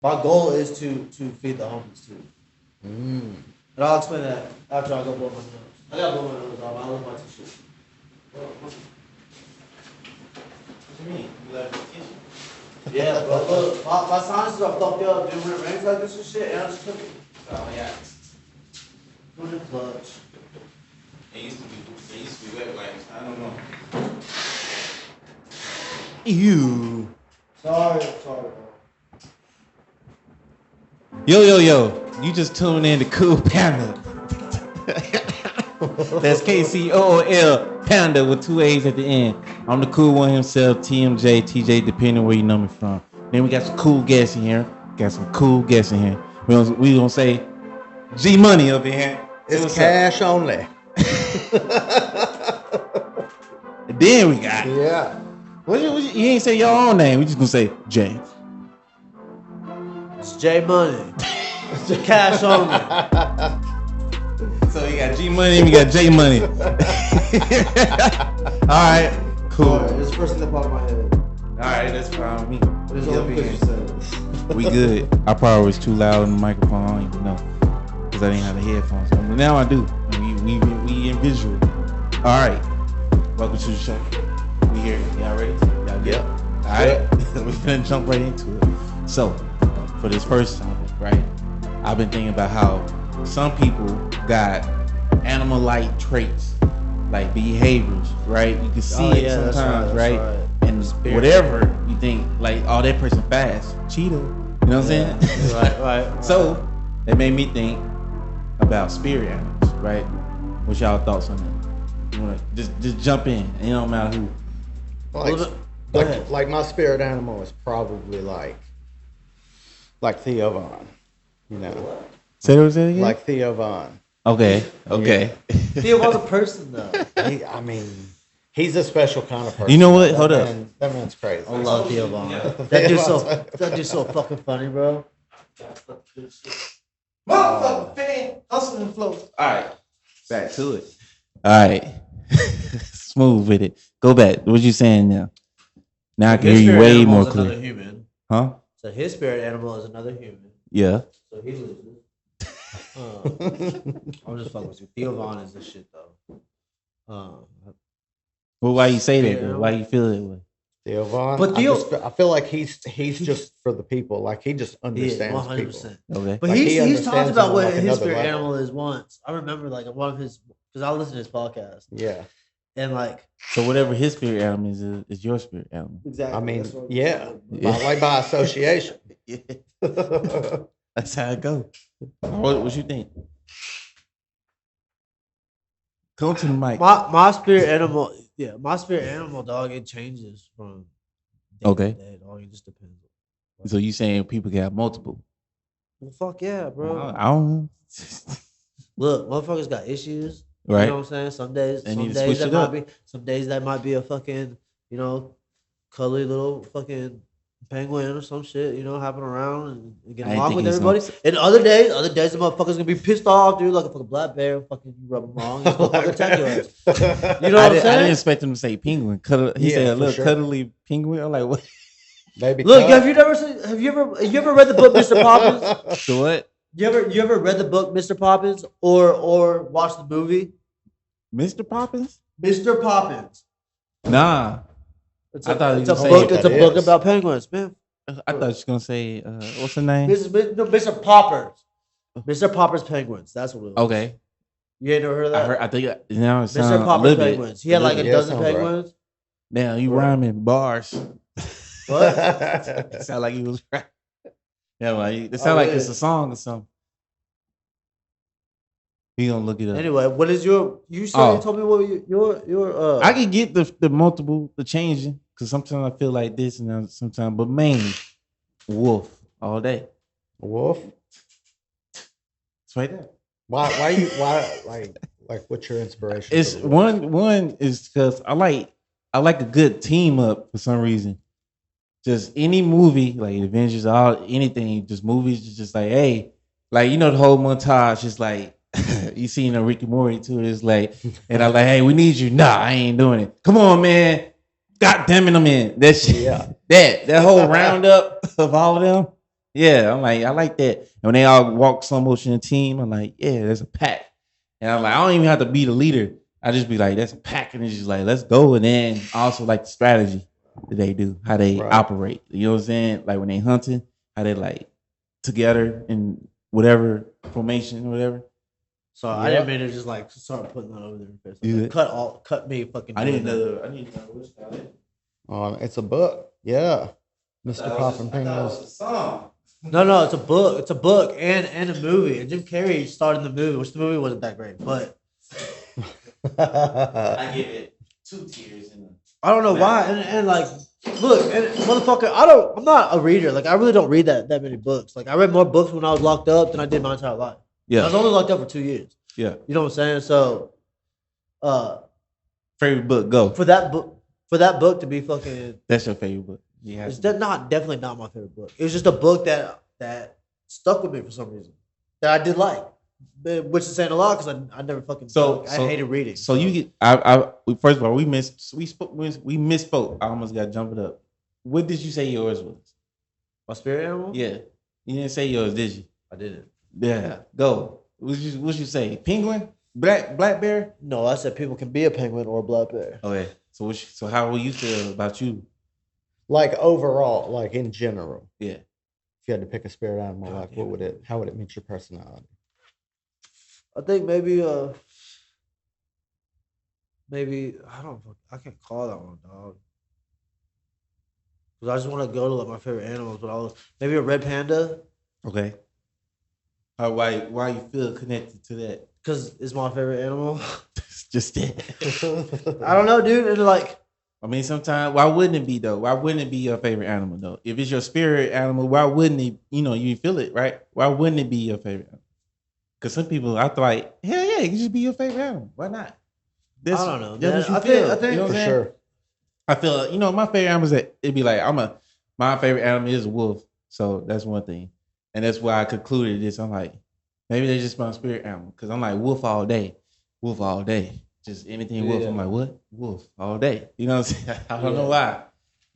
My goal is to feed the homeless too. And I'll explain that after I go blow my nose. I gotta blow my nose off. I look like some shit. What you mean? You left the kitchen? Yeah, bro. Look, my sinuses are fucked up, dude. When it rains like this and shit, and I just took it. Oh yeah. Put it in clutch. It used to be wet wipes. I don't know. Ew. Sorry, bro. Yo. You just tuned in to Cool Panda. That's Kcool Panda with 2 A's at the end. I'm the cool one himself, T.M.J, TJ, depending where you know me from. Then we got some cool guests in here. We gonna say G Money up in here. It's cash only. And then we got You ain't say your own name. We just gonna say J. It's J Money. It's cash only. So you got G Money and we got J Money. All right, cool. It's the first thing that popped in my head. All right, that's fine with me. But it's only because you said it. We good. I probably was too loud on the microphone. I don't even know because I didn't have the headphones. But now I do. We in visual. All right. Welcome to the show. We here. Y'all ready? Y'all good? Yep. All right. We're gonna jump right into it. So, for this first topic, right? I've been thinking about how some people got animal-like traits, like behaviors, right? You can see it sometimes, right? And whatever you think, like, oh, that person fast, cheetah. You know what I'm saying? Right. So that made me think about spirit animals, right? What's y'all thoughts on that? You wanna just jump in? It don't matter who. Like my spirit animal is probably like Theo Von, you know. Say that again? Like Theo Von. Okay. Theo Von's a person though. He's a special kind of person. You know what? Hold up. That man's crazy. I love Theo Von. That dude's so fucking funny, bro. Motherfucker fan, hustling and flow. All right, back to it. All right, smooth with it. Go back. What you saying now? Now I can hear you way more clear. Human. Huh? So his spirit animal is another human. Yeah. So he loses. I'm just fucking with you. Theo Von is the shit though. Well, why you say that? Though? Why you feel that way? Theo Von. But I feel like he's just for the people. Like he just understands 100%. People. Okay. But like he's talked about what like his spirit level. animal is once. I remember like one of his because I listened to his podcast. Yeah. And like so, whatever his spirit animal is your spirit animal. Exactly. I mean, yeah. By association. Yeah. That's how it goes. What you think? Come to the mic. My spirit animal, dog, it changes from day to day, dog. It just depends. So you saying people can have multiple? Well, fuck yeah, bro. I don't know. Look, motherfuckers got issues. Right. You know what I'm saying? Some days that might be a fucking, cuddly little fucking penguin or some shit, hopping around and getting along with everybody. And other days the motherfuckers gonna be pissed off, dude, like a fucking black bear, fucking rub them wrong, and fucking attack your ass. You know what I'm saying? I didn't expect him to say penguin. He said a little cuddly penguin. I'm like, what? Maybe. Look, have you ever read the book Mr. Poppins? So what? You ever read the book Mr. Poppins or watched the movie Mr. Poppins? Mr. Poppins. Nah. It's a book about penguins, man. I thought you was gonna say what's the name? Mr. Poppers. Mr. Poppers Penguins. That's what it was. Okay. You ain't never heard of that? I think now it sounds Mr. Poppers Penguins. Bit. He had like a dozen penguins. Right. Now you rhyming bars. What? It sound like he was right. Yeah, well, it sound like it's a song or something. He gonna look it up. Anyway, what is you told me what your I can get the changing because sometimes I feel like this and then sometimes, but mainly wolf all day. Wolf. It's right there. Why like what's your inspiration? It's one is because I like a good team up for some reason. Just any movie like Avengers, anything, just movies, just like hey, like the whole montage is like. You seen a Ricky Morty too. It's like, and I'm like, hey, we need you. Nah, I ain't doing it. Come on, man. God damn it, I'm in. That shit. Yeah. That whole roundup of all of them. Yeah, I'm like, I like that. And when they all walk slow motion team, I'm like, yeah, there's a pack. And I'm like, I don't even have to be the leader. I just be like, that's a pack, and it's just like, let's go. And then also like the strategy that they do, how they operate. You know what I'm saying? Like when they hunting, how they like together in whatever formation or whatever. So I didn't mean to just like start putting that over there. Like, cut me fucking. I need another what's it? It's a book. Yeah. Mr. Poppin' Pringles. No, it's a book. It's a book and a movie. And Jim Carrey starred in the movie, which the movie wasn't that great, but I give it 2 tiers. I don't know why. And like, look, and motherfucker, I'm not a reader. Like, I really don't read that many books. Like, I read more books when I was locked up than I did my entire life. Yeah, I was only locked up for 2 years. Yeah, you know what I'm saying. So, favorite book, go for that book to be fucking. That's your favorite book. Yeah, it's definitely not my favorite book. It was just a book that stuck with me for some reason that I did like, which is saying a lot because I never fucking. I hated reading. So you get. First of all, we misspoke. I almost got jumped up. What did you say yours was? My spirit animal? Yeah, you didn't say yours, did you? I didn't. Yeah, go. What you say? Penguin? Black bear? No, I said people can be a penguin or a black bear. Okay. So how will you feel about you? Like overall, like in general. Yeah. If you had to pick a spirit animal, like how would it meet your personality? I think maybe I can't call that one, dog. Because I just want to go to like my favorite animals, but maybe a red panda. Okay. Why you feel connected to that? Because it's my favorite animal. It's just that. I don't know, dude. And like, I mean, sometimes why wouldn't it be though? Why wouldn't it be your favorite animal though? If it's your spirit animal, why wouldn't it? You feel it, right? Why wouldn't it be your favorite animal? Because some people, I feel like, hell yeah, it can just be your favorite animal. Why not? I don't know. That's what you feel. I think you know for sure. I feel, my favorite animal is it'd be like my favorite animal is a wolf. So that's one thing, and that's why I concluded this. I'm like, maybe they're just my spirit animal because I'm like wolf all day, just anything wolf. I'm like, what? Wolf all day. You know what I'm saying? I don't know why,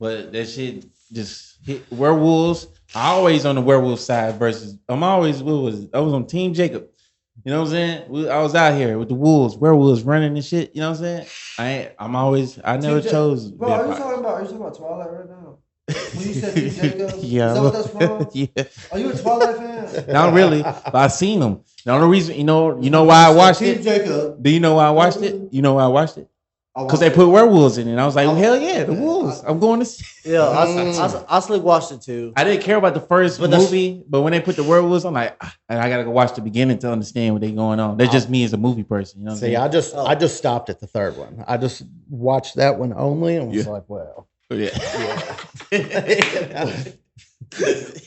but that shit just hit werewolves. I always on the werewolf side versus I was on Team Jacob. You know what I'm saying? I was out here with the werewolves running and shit. You know what I'm saying? I never chose. Bro, are you talking about Twilight right now? When you said Team Jacob? Yeah. Is that what that's from? Yeah. Are you a Twilight fan? Not really, but I seen them. The only reason, you know why I watched it? Team Jacob. Do you know why I watched it? You know why I watched it? Because they put werewolves in it. And I was like, hell yeah, the wolves. I'm going to see. Yeah, I still watched it too. I didn't care about the first movie, but when they put the werewolves, I'm like, I gotta go watch the beginning to understand what they're going on. That's just me as a movie person. You know what I'm saying? I just stopped at the third one. I just watched that one only and was like, well. Yeah.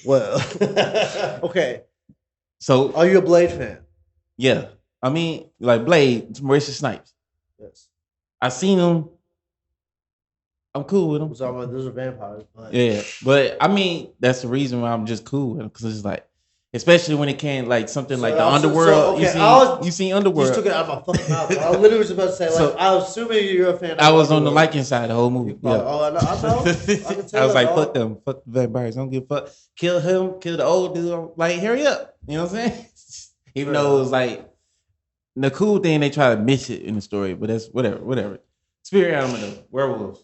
Well. Okay. So are you a Blade fan? Yeah. I mean, like Blade, some racist snipes. Yes. I seen them. I'm cool with them. Those are vampires. But. Yeah, but I mean, that's the reason why I'm just cool with them because it's like, especially when it came like something like the Underworld. You seen Underworld? You just took it out of my fucking mouth. I literally was about to say, I was assuming you're a fan. I was on the liking side of the whole movie. Yeah. Oh, I know. I was like, fuck them, fuck the vampires. Don't give a fuck. Kill him, kill the old dude. I'm like, hurry up. You know what I'm saying? Even though it was like the cool thing, they try to miss it in the story, but that's whatever. Spirit animal though, werewolves.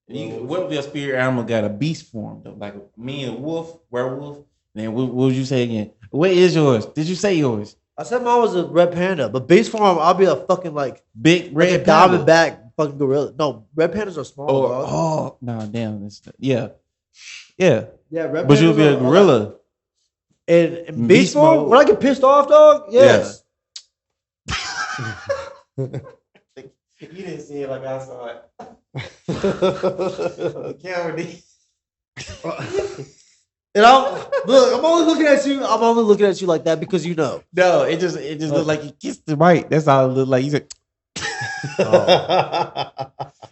What if your spirit animal got a beast form though? Like me and a wolf, werewolf. And then what would you say again? What is yours? Did you say yours? I said mine was a red panda, but beast form, I'll be a fucking like big red like a diamondback fucking gorilla. No, red pandas are small. Oh, no, damn. Yeah. Red but you'll be a gorilla. In beast form, when I get pissed off, dog, yes. Yeah. You didn't see it like I saw it. The camera did. And I'm only looking at you. I'm only looking at you like that because you know. No, it just looked like you kissed the mic. That's all it looked like. You said.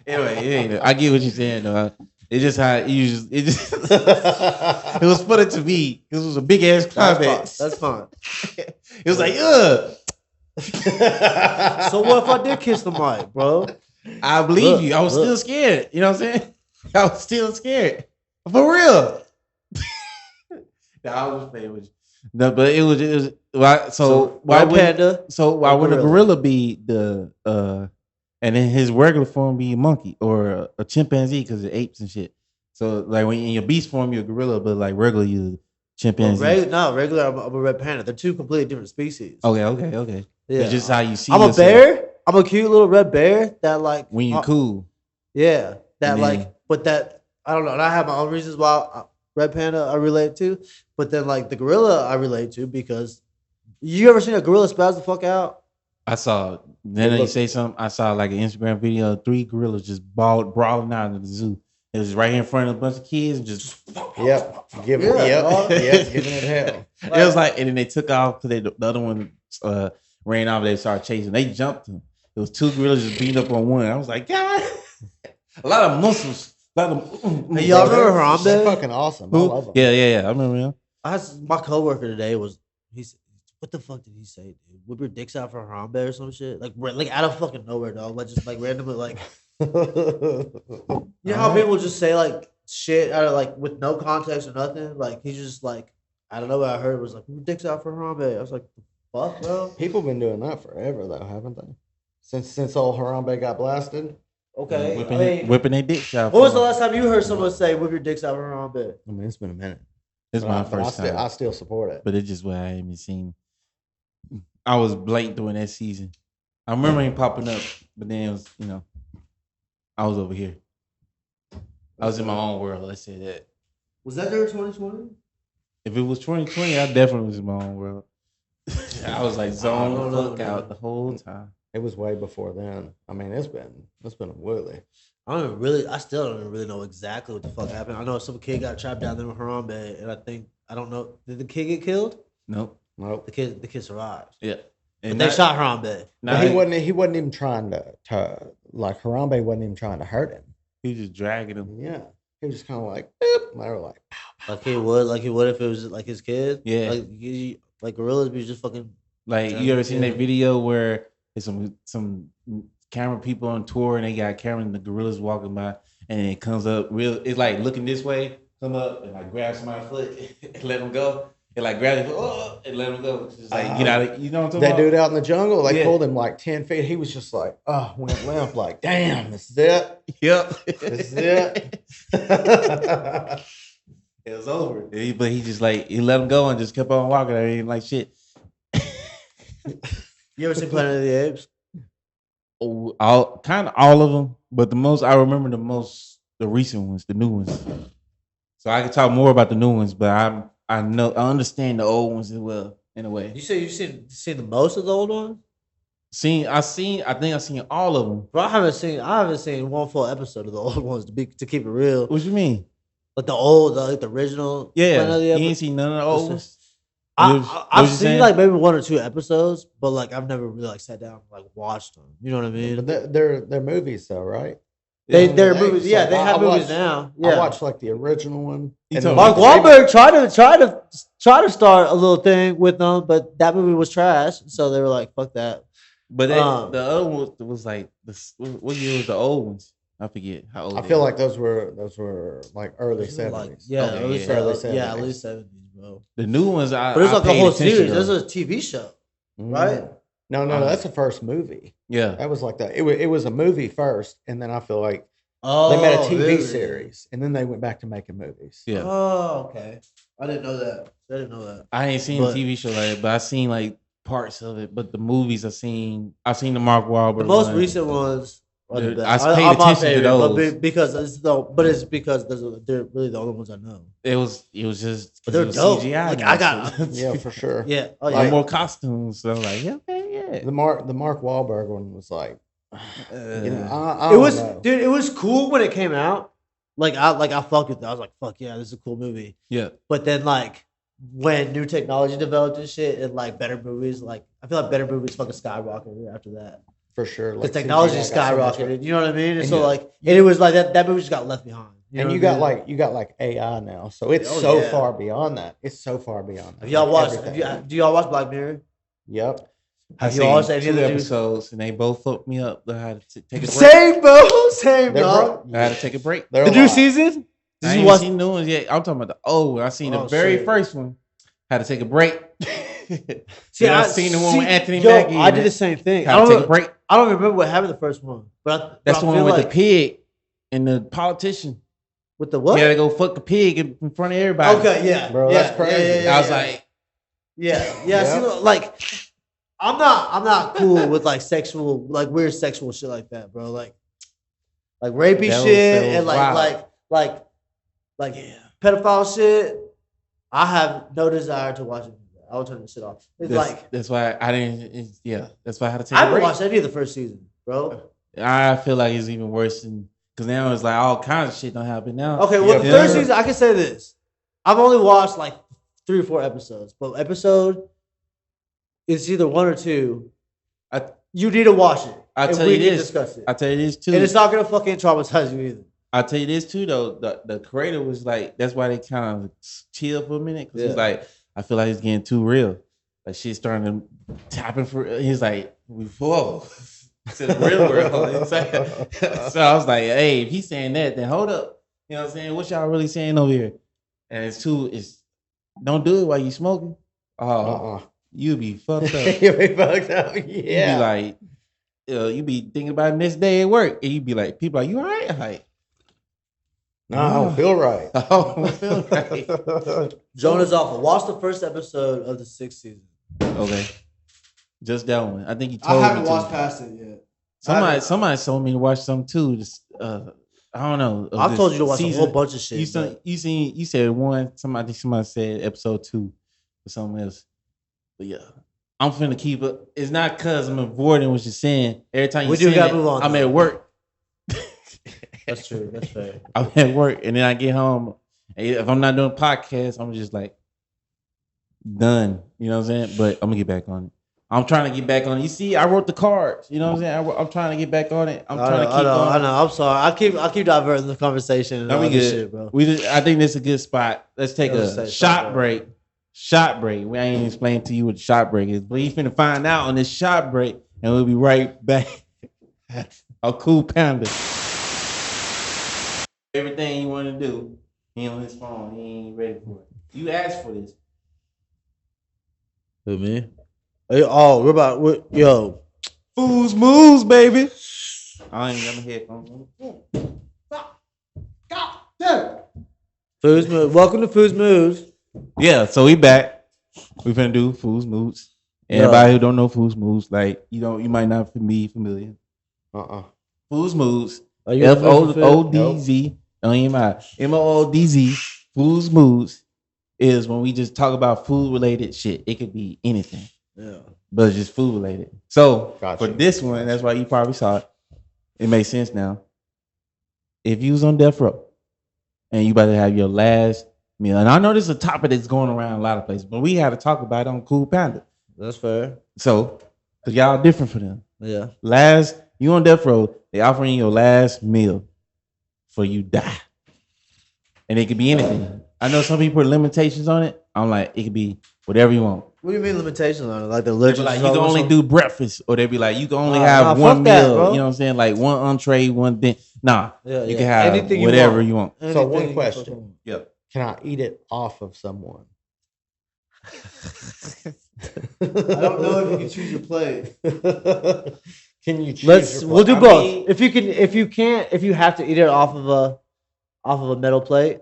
Anyway, I get what you're saying though. It's just how it just it was funny to me. It was a big ass comment. That's fine. It was like, ugh. So what if I did kiss the mic, bro? I believe you. I was still scared. You know what I'm saying? I was still scared. For real. I was playing with you. No, but it was why. So why would Panda? So why would a gorilla be the and then his regular form be a monkey or a chimpanzee because of apes and shit. So like when in your beast form you're a gorilla, but like regular you chimpanzee. Regular. I'm a red panda. They're two completely different species. Okay. Yeah. It's just how you see. I'm a bear. I'm a cute little red bear that like when you're cool. Yeah, that like, but that I don't know. And I have my own reasons why red panda I relate to, but then like the gorilla I relate to because you ever seen a gorilla spaz the fuck out? I saw. Then you say something. I saw like an Instagram video of 3 gorillas just brawling out in the zoo. It was right in front of a bunch of kids and just giving it hell. It was like, and then they took off because the other one ran off. They started chasing. They jumped him. It was 2 gorillas just beating up on one. I was like, God, a lot of muscles. Hey, y'all remember Harambe? That's fucking awesome. I love him. Yeah. I remember him. My coworker today he said, what the fuck did he say, dude? Whip your dicks out for Harambe or some shit? Like out of fucking nowhere, dog. Like just like randomly like. You know how people just say like shit out of like with no context or nothing? Like he's just like, I don't know what I heard was like, whip your dicks out for Harambe. I was like, fuck, bro. People been doing that forever though, haven't they? Since old Harambe got blasted. Okay. Whipping their dicks out. When was the last time you heard someone say whip your dicks out for Harambe? I mean, it's been a minute. It's my first time. I still support it. But it's just what I haven't seen. I was blanked during that season. I remember him popping up, but then it was, I was over here. I was in my own world. Let's say that. Was that there 2020? If it was 2020, I definitely was in my own world. I was like zoned the fuck out the whole time. It was way before then. I mean, it's been a whirly. I still don't even really know exactly what the fuck happened. I know some kid got trapped down there with Harambe, and I don't know. Did the kid get killed? Nope. The kid survived. Yeah. And they shot Harambe. He wasn't even trying to like Harambe wasn't even trying to hurt him. He was just dragging him. Yeah. He was just kind of like, boop. And they were like, pow, pow, like he would if it was like his kid. Yeah. Like gorillas be just fucking. Like you ever seen that video where there's some camera people on tour and they got camera and the gorillas walking by and it comes up it's like looking this way, come up and like grab somebody's foot and let them go. And like grab it and let him go. It's just like get out of, you know what I'm talking about? That dude out in the jungle, they pulled him like 10 feet. He was just like, went limp, like, damn, this is it. Yep. This is it. It was over. But he just like, he let him go and just kept on walking. I mean, like shit. You ever seen Planet of the Apes? All of them, but I remember the recent ones, the new ones. So I can talk more about the new ones, but I understand the old ones as well in a way. You say you've seen the most of the old ones? I think I've seen all of them. But I haven't seen one full episode of the old ones to keep it real. What you mean? Like the original. Yeah, you ain't seen none of the old ones. I've seen like maybe 1 or 2 episodes, but like I've never really like sat down and like watched them. You know what I mean? But they're movies though, right? They're movies. Yeah, they have movies now. Yeah. I watched like the original one. Mark Wahlberg tried to start a little thing with them, but that movie was trash. So they were like, "Fuck that." But the other one was like what year was the old ones? I forget how old. I feel like those were like early 70s. Like, early 70s. Yeah, early 70s, bro. The new ones, but it's like a whole series. This is a TV show, right? No, that's the first movie. Yeah, that was like that. It was a movie first, and then I feel like they made a TV series, and then they went back to making movies. Yeah. Oh, okay. I didn't know that. I ain't seen a TV show like that, but I seen like parts of it. But the movies I've seen the Mark Wahlberg. The most recent ones. I paid attention to those, but it's because they're really the only ones I know. It was just, but they're dope. CGI. Like I got, yeah, for sure. Yeah, more costumes. So like, yeah. The Mark Wahlberg one was like, it was cool when it came out. Like I fucked with it. I was like, fuck yeah, this is a cool movie. Yeah. But then like when new technology developed and shit, and like better movies, like I feel like better movies fucking skyrocketed after that. For sure, because technology skyrocketed. You know what I mean? And so like, and it was like that movie just got left behind. You got like AI now, so it's far beyond that. It's so far beyond that. Have y'all watched? Do y'all watch Black Mirror? Yep. Have you all seen 2 episodes, and they both fucked me up. I had to take a break. Same, bro. I had to take a break. The new season? I ain't seen new ones yet. I'm talking about the old one. I seen the very first one. Had to take a break. See, I seen the one with Anthony Mackie. I did the same thing. Had to take a break. I don't remember what happened the first one, but that's the one with the pig and the politician. With the what? You gotta go fuck the pig in front of everybody. Okay, yeah, bro, that's crazy. I was like, See, like, I'm not cool with like sexual, like weird sexual shit like that, bro. Like rapey shit and like pedophile shit. I have no desire to watch it. I will turn this shit off. That's why I didn't. That's why I had to take. I haven't watched any of the first season, bro. I feel like it's even worse than because now it's like all kinds of shit don't happen now. Okay, well, the third season, I can say this: I've only watched like 3 or 4 episodes, but episode is either 1 or 2. You need to watch it. I tell you this. Discuss it. I tell you this too, and it's not gonna fucking traumatize you either. I'll tell you this too, though. The creator was like, that's why they kind of chill for a minute. Because he's like, I feel like it's getting too real. Like, shit's starting to happen for he's like, whoa, to the real world. So I was like, hey, if he's saying that, then hold up. You know what I'm saying? What y'all really saying over here? And it's don't do it while you smoking. You be fucked up. You be fucked up, yeah. You be like, you be thinking about it next day at work. And you be like, people are like, you all right? Like, no, I don't feel right. I don't feel right. Jonah's awful. Watch the first episode of the 6th season. Okay. Just that one. I think you told me. I haven't watched past it yet. Somebody told me to watch some too. Just, I don't know. I told you to watch a whole bunch of shit. You said one. Somebody said episode 2 or something else. But yeah, I'm finna keep it. It's not because I'm avoiding what you're saying. Every time you say it, I'm at work. That's true. That's fair. I'm at work and then I get home. And if I'm not doing podcasts, I'm just like done. You know what I'm saying? But I'm gonna get back on it. I'm trying to get back on it. You see, I wrote the cards. You know what I'm saying? I'm trying to get back on it. I'm trying to keep going. I know. I'm sorry. I keep diverting the conversation. And all this shit, bro. I think this is a good spot. Let's take a shot break. Shot break. We ain't explained to you what shot break is, but you finna find out on this shot break, and we'll be right back. A cool Pandaa. Everything you want to do, he on his phone. He ain't ready for it. You asked for this. Who, me? Hey, we're about yo. Foodz Moodz, baby. I ain't got my headphones on. Foodz Moodz. Welcome to Foodz Moodz. Yeah, so we back. We finna do Foodz Moodz. Everybody who don't know Foodz Moodz, like you might not be familiar. Foodz Moodz. FOODZ. Don't even matter. MOODZ. Foodz Moodz is when we just talk about food related shit. It could be anything. Yeah. But it's just food related. So for this one, that's why you probably saw it. It makes sense now. If you was on death row and you about to have your last meal, and I know this is a topic that's going around a lot of places, but we had to talk about it on Cool Pandaa. That's fair. So, because y'all different for them. Yeah. You on death row, they offering your last meal for you die. And it could be anything. I know some people put limitations on it. I'm like, it could be whatever you want. What do you mean limitations on it? Like the legend? Like you can only do breakfast, or they be like, you can only have one meal. You know what I'm saying? Like one entree, one thing. Nah, you can have anything whatever you want. So one question. Yep. Can I eat it off of someone? I don't know if you can choose your plate. Can you choose? We'll do both. If you have to eat it off of a metal plate.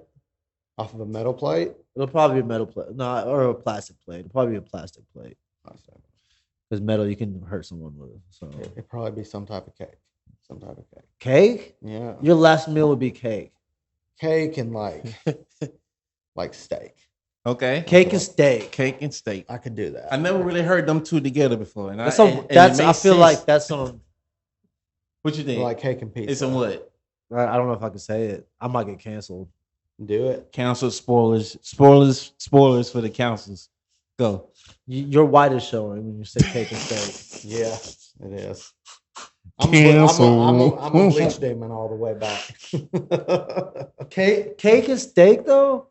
Off of a metal plate? It'll probably be a metal plate. No, or a plastic plate. It'll probably be a plastic plate. Because metal, you can hurt someone with it. So it'd probably be some type of cake. Cake? Yeah. Your last meal would be cake. Cake and like steak. Okay. Cake and steak. Cake and steak. I could do that. I never really heard them two together before. And I feel like that's on. What you think? Like cake and pizza. It's on what? I don't know if I can say it. I might get canceled. Do it. Council spoilers for the councils. Go. Your white is showing when you say cake and steak. Yeah, it is. I'm a bleach demon all the way back. Cake and steak though.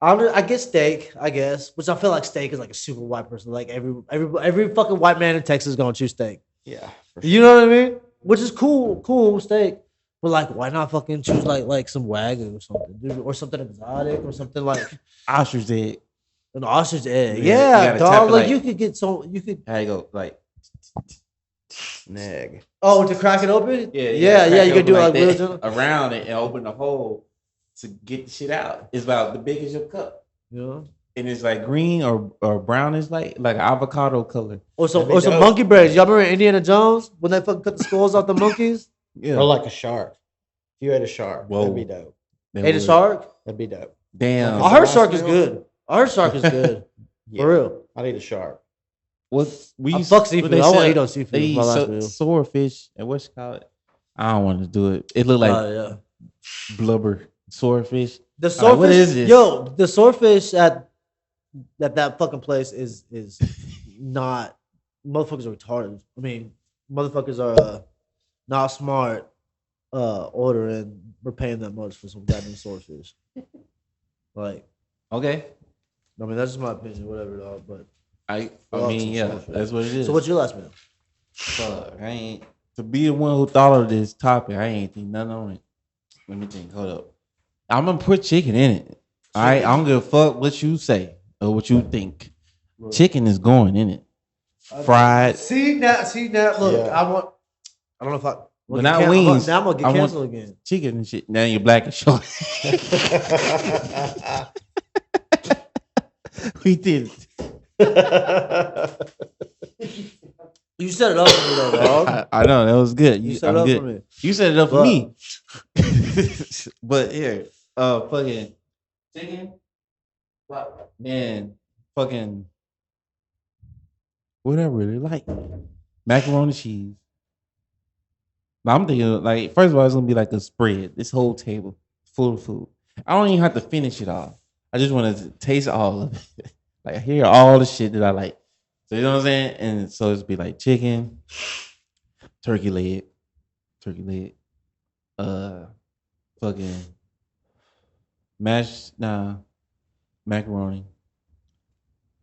I get steak, I guess, which I feel like steak is like a super white person. Like every fucking white man in Texas is gonna choose steak. Yeah, you know what I mean? Which is cool steak. But like, why not fucking choose like some Wagyu or something, dude, or something exotic or something like ostrich egg. An ostrich egg. Yeah, dog. Like you could get so you could. How you go like. Neg. Oh, to crack it open? Yeah. You could do like around it and open the hole to get the shit out. It's about the big as your cup. Yeah. And it's like green or brownish, like avocado color. Or some monkey brains. Y'all remember Indiana Jones when they fucking cut the skulls off the monkeys? Yeah. Or like a shark. If you ate a shark, that'd be dope. Ate a shark? That'd be dope. Damn. I heard shark is good. For real. I'd eat a shark. Fuck seafood. I want to eat on seafood. They eat swordfish and what's it called? I don't want to do it. It looked like blubber swordfish. The swordfish. What is this? Yo, the swordfish at that fucking place is not. Motherfuckers are retarded. I mean, motherfuckers are not smart. Ordering, we're paying that much for some goddamn swordfish. Like, okay. I mean, that's just my opinion. Whatever, dog. But I mean, yeah, that's what it is. So what's your last meal? Fuck, I ain't to be the one who thought of this topic. I ain't think nothing on it. Let me think. Hold up. I'm gonna put chicken in it. All right, I don't give a fuck what you say or what you think. Right. Chicken is going in it. Fried. See now. Look, I don't know if I. But not wings. Now I'm gonna get canceled again. Chicken and shit. Now you're black and short. We did it. You set it up for me, though, dog. I know that was good. You set it up for me. You set it up for me. But here, fucking chicken. What man? Fucking what I really like. Macaroni cheese. I'm thinking like first of all, it's gonna be like a spread. This whole table full of food. I don't even have to finish it all. I just want to taste all of it. Like hear all the shit that I like. So you know what I'm saying? And so it's be like chicken, turkey leg, fucking macaroni,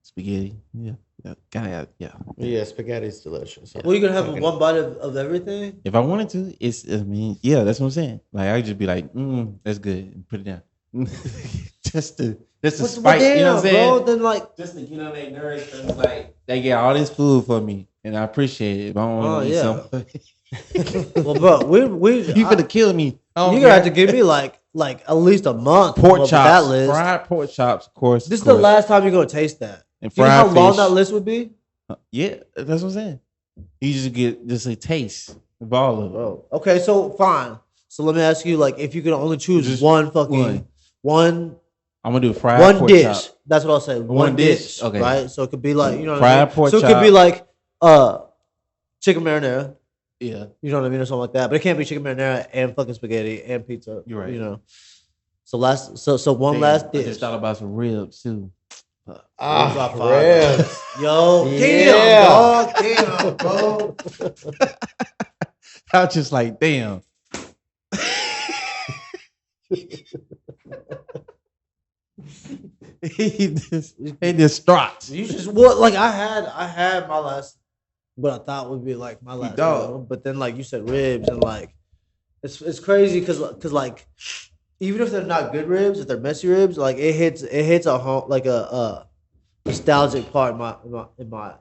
spaghetti. Yeah, spaghetti's delicious. Well, you're gonna have one bite of everything? If I wanted to, that's what I'm saying. Like I just be like, that's good, and put it down. just to spite, you know what I'm saying? Bro, then like just to get on their nerves, cause like they get all this food for me, and I appreciate it. But I don't want to eat something. Well, bro, we you finna kill me. You gonna have to give me like at least a month. Pork chops, that list. Fried pork chops, of course. This is the last time you're gonna taste that. And you know how long that list would be? Yeah, that's what I'm saying. You just get a taste of all of it. Oh, okay, so fine. So let me ask you, like, if you could only choose just one. I'm gonna do fried pork dish. Chop. That's what I'll say. One dish. Okay. Right? So it could be like, you know what fried I mean? pork so chop. It could be like chicken marinara. Yeah. You know what I mean? Or something like that. But it can't be chicken marinara and fucking spaghetti and pizza. You're right. You know. So one last dish. I just thought about some ribs too. Ribs. Yo, damn, dog. Damn, bro. I was just like, damn. he distraught. You just like I had my last, what I thought would be like my last meal, but then like you said ribs, and like it's crazy because like even if they're not good ribs, if they're messy ribs, like it hits a home, like a nostalgic part in my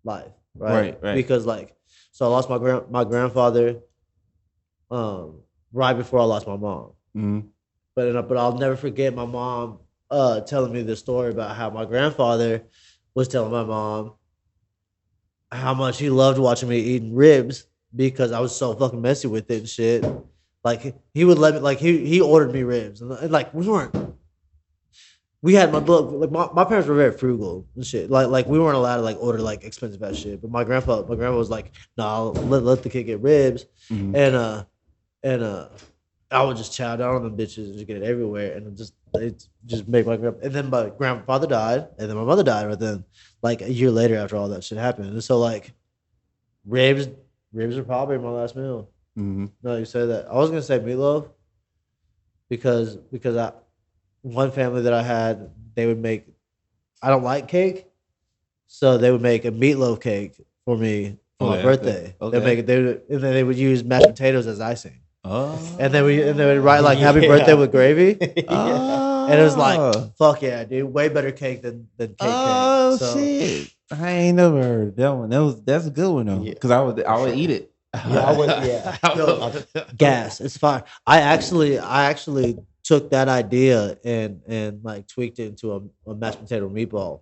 life, right? Because like, so I lost my grandfather, right before I lost my mom. Mm-hmm. But I'll never forget my mom telling me this story about how my grandfather was telling my mom how much he loved watching me eating ribs because I was so fucking messy with it and shit. Like he would let me, like he ordered me ribs, and like we had my parents were very frugal and shit. Like we weren't allowed to like order like expensive ass shit. But my grandpa was like, nah, let the kid get ribs, and I would just chow down on them bitches and just get it everywhere, and it just make my grandpa. And then my grandfather died, and then my mother died. But then like a year later, after all that shit happened, and so like ribs are probably my last meal. Mm-hmm. No, you said that. I was gonna say meatloaf because one family that I had, they would make. I don't like cake, so they would make a meatloaf cake for me for my birthday. Okay. And then they would use mashed potatoes as icing. And then we write like "Happy Birthday" with gravy. Oh. And it was like, fuck yeah, dude, way better cake than cake. Oh shit! I ain't never heard that one. That's a good one though, because I would eat it. Yeah, I would. Yeah, Gas. It's fine. I actually took that idea and like tweaked it into a mashed potato meatball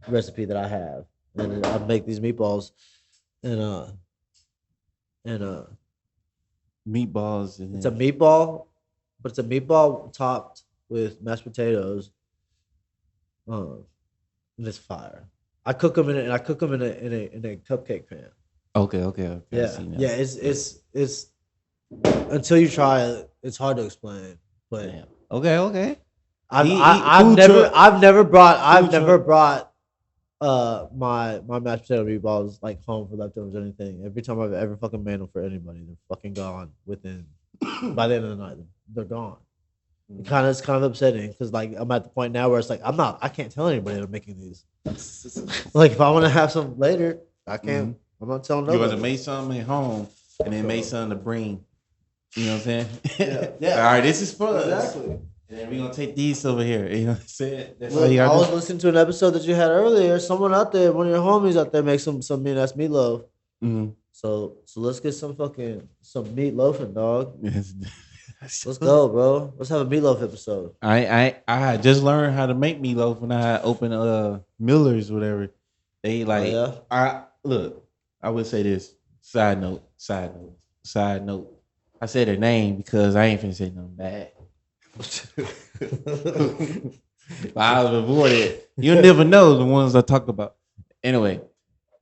recipe that I have, and I make these meatballs and meatballs. It's a meatball, but it's a meatball topped with mashed potatoes. And it's fire. I cook them in a cupcake pan. Okay. Yeah. It's until you try it, it's hard to explain. But yeah. Okay. I've never brought my mashed potato meatballs like home for leftovers or anything. Every time I've ever fucking made them for anybody, they're fucking gone by the end of the night. They're gone. It's kind of upsetting because like I'm at the point now where it's like I can't tell anybody that I'm making these. Like if I want to have some later, I can't. Mm-hmm. I'm not telling nobody. You would have made something at home and then made something to bring. You know what I'm saying? Yeah. All right, this is fun. Exactly. And then we're gonna take these over here. You know what I'm saying? I was listening to an episode that you had earlier. Someone out there, one of your homies out there, makes some mean ass meatloaf. Mm-hmm. So let's get some meatloafing, dog. Let's go, bro. Let's have a meatloaf episode. I had just learned how to make meatloaf when I opened Miller's, whatever. They like I would say this. Side note. I said their name because I ain't finna say nothing bad. But I was avoided. You'll never know the ones I talk about. Anyway.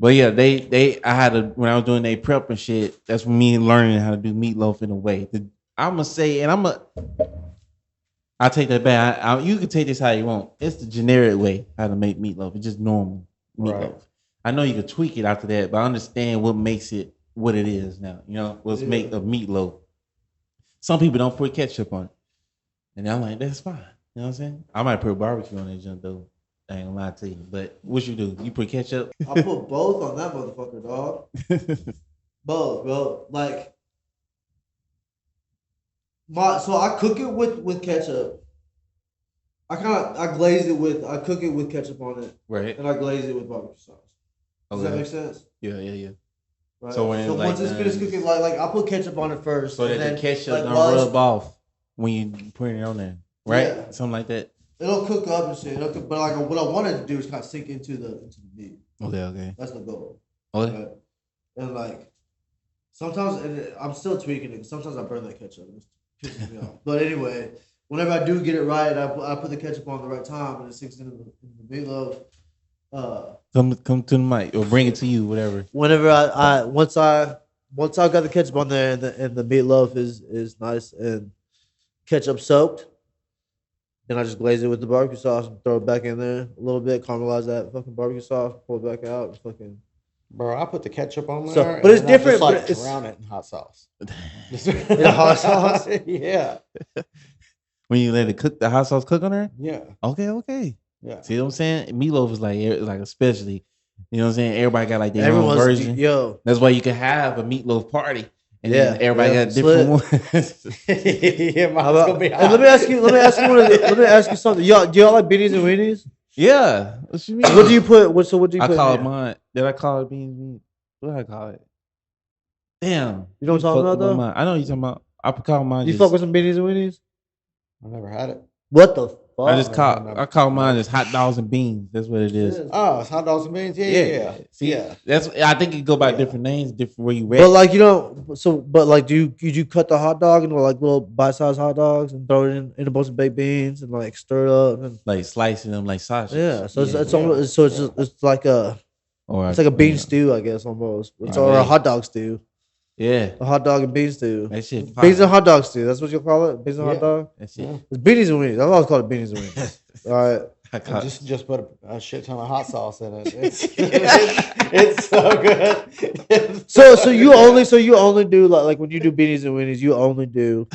But yeah, when I was doing their prep and shit, that's me learning how to do meatloaf in a way. I'm gonna say, I'll take that back. You can take this how you want. It's the generic way how to make meatloaf. It's just normal meatloaf. Right. I know you can tweak it after that, but I understand what makes it what it is now. You know, what's make a meatloaf. Some people don't put ketchup on it. And I'm like, that's fine. You know what I'm saying? I might put barbecue on that junk though. I ain't gonna lie to you. But what you do? You put ketchup? I put both on that motherfucker, dog. Both, bro. Like so I cook it with ketchup. I cook it with ketchup on it. Right. And I glaze it with barbecue sauce. Does that make sense? Yeah. Right. So once it's finished cooking, like I put ketchup on it first. So that the ketchup don't rub off when you put it on there. Right? Yeah. Something like that. It'll cook up and shit. But like what I wanted to do is kind of sink into the meat. Okay. That's the goal. Okay. Right? And like sometimes I'm still tweaking it. Sometimes I burn that ketchup. It pisses me off. But anyway, whenever I do get it right, I put the ketchup on the right time and it sinks into the meatloaf. Come to the mic or bring it to you, whatever. Whenever once I got the ketchup on there and the meatloaf is nice and ketchup soaked, then I just glaze it with the barbecue sauce and throw it back in there a little bit, caramelize that fucking barbecue sauce, pull it back out, and fucking. Bro, I put the ketchup on there, but it's different. Just like drown it in hot sauce. In hot sauce, yeah. When you let it cook, the hot sauce cook on there. Yeah. Okay. Yeah. See what I'm saying? Meatloaf is like especially, you know what I'm saying? Everybody got like their own version. That's why you can have a meatloaf party. And then everybody got different ones. Yeah, gonna be hot. Let me ask you something. Do y'all like beanies and weenies? Yeah. What you mean? What do you put? What do you put? I call it mine. Did I call it beans? What did I call it? Damn. You know what I'm talking about though? I know what you're talking about. I call mine. You fuck with some beanies and weenies? I never had it. What the fuck? I call mine just hot dogs and beans. That's what it is. Oh, it's hot dogs and beans. Yeah. See, that's. I think it go by different names, different where you read. But like do you cut the hot dog into like little bite-sized hot dogs and throw it in a bunch of baked beans and like stir it up and like slicing them like sausage. Yeah, so it's like a bean stew, I guess almost. Or a hot dog stew. Yeah, a hot dog and beans stew. That shit. Beans and hot dog stew. That's what you call it. Beans and hot dog. That shit. It's beanies and weenies. I've always called it beanies and weenies. All right. Just put a shit ton of hot sauce in it. It's so good. So you only do like when you do beanies and weenies, you only do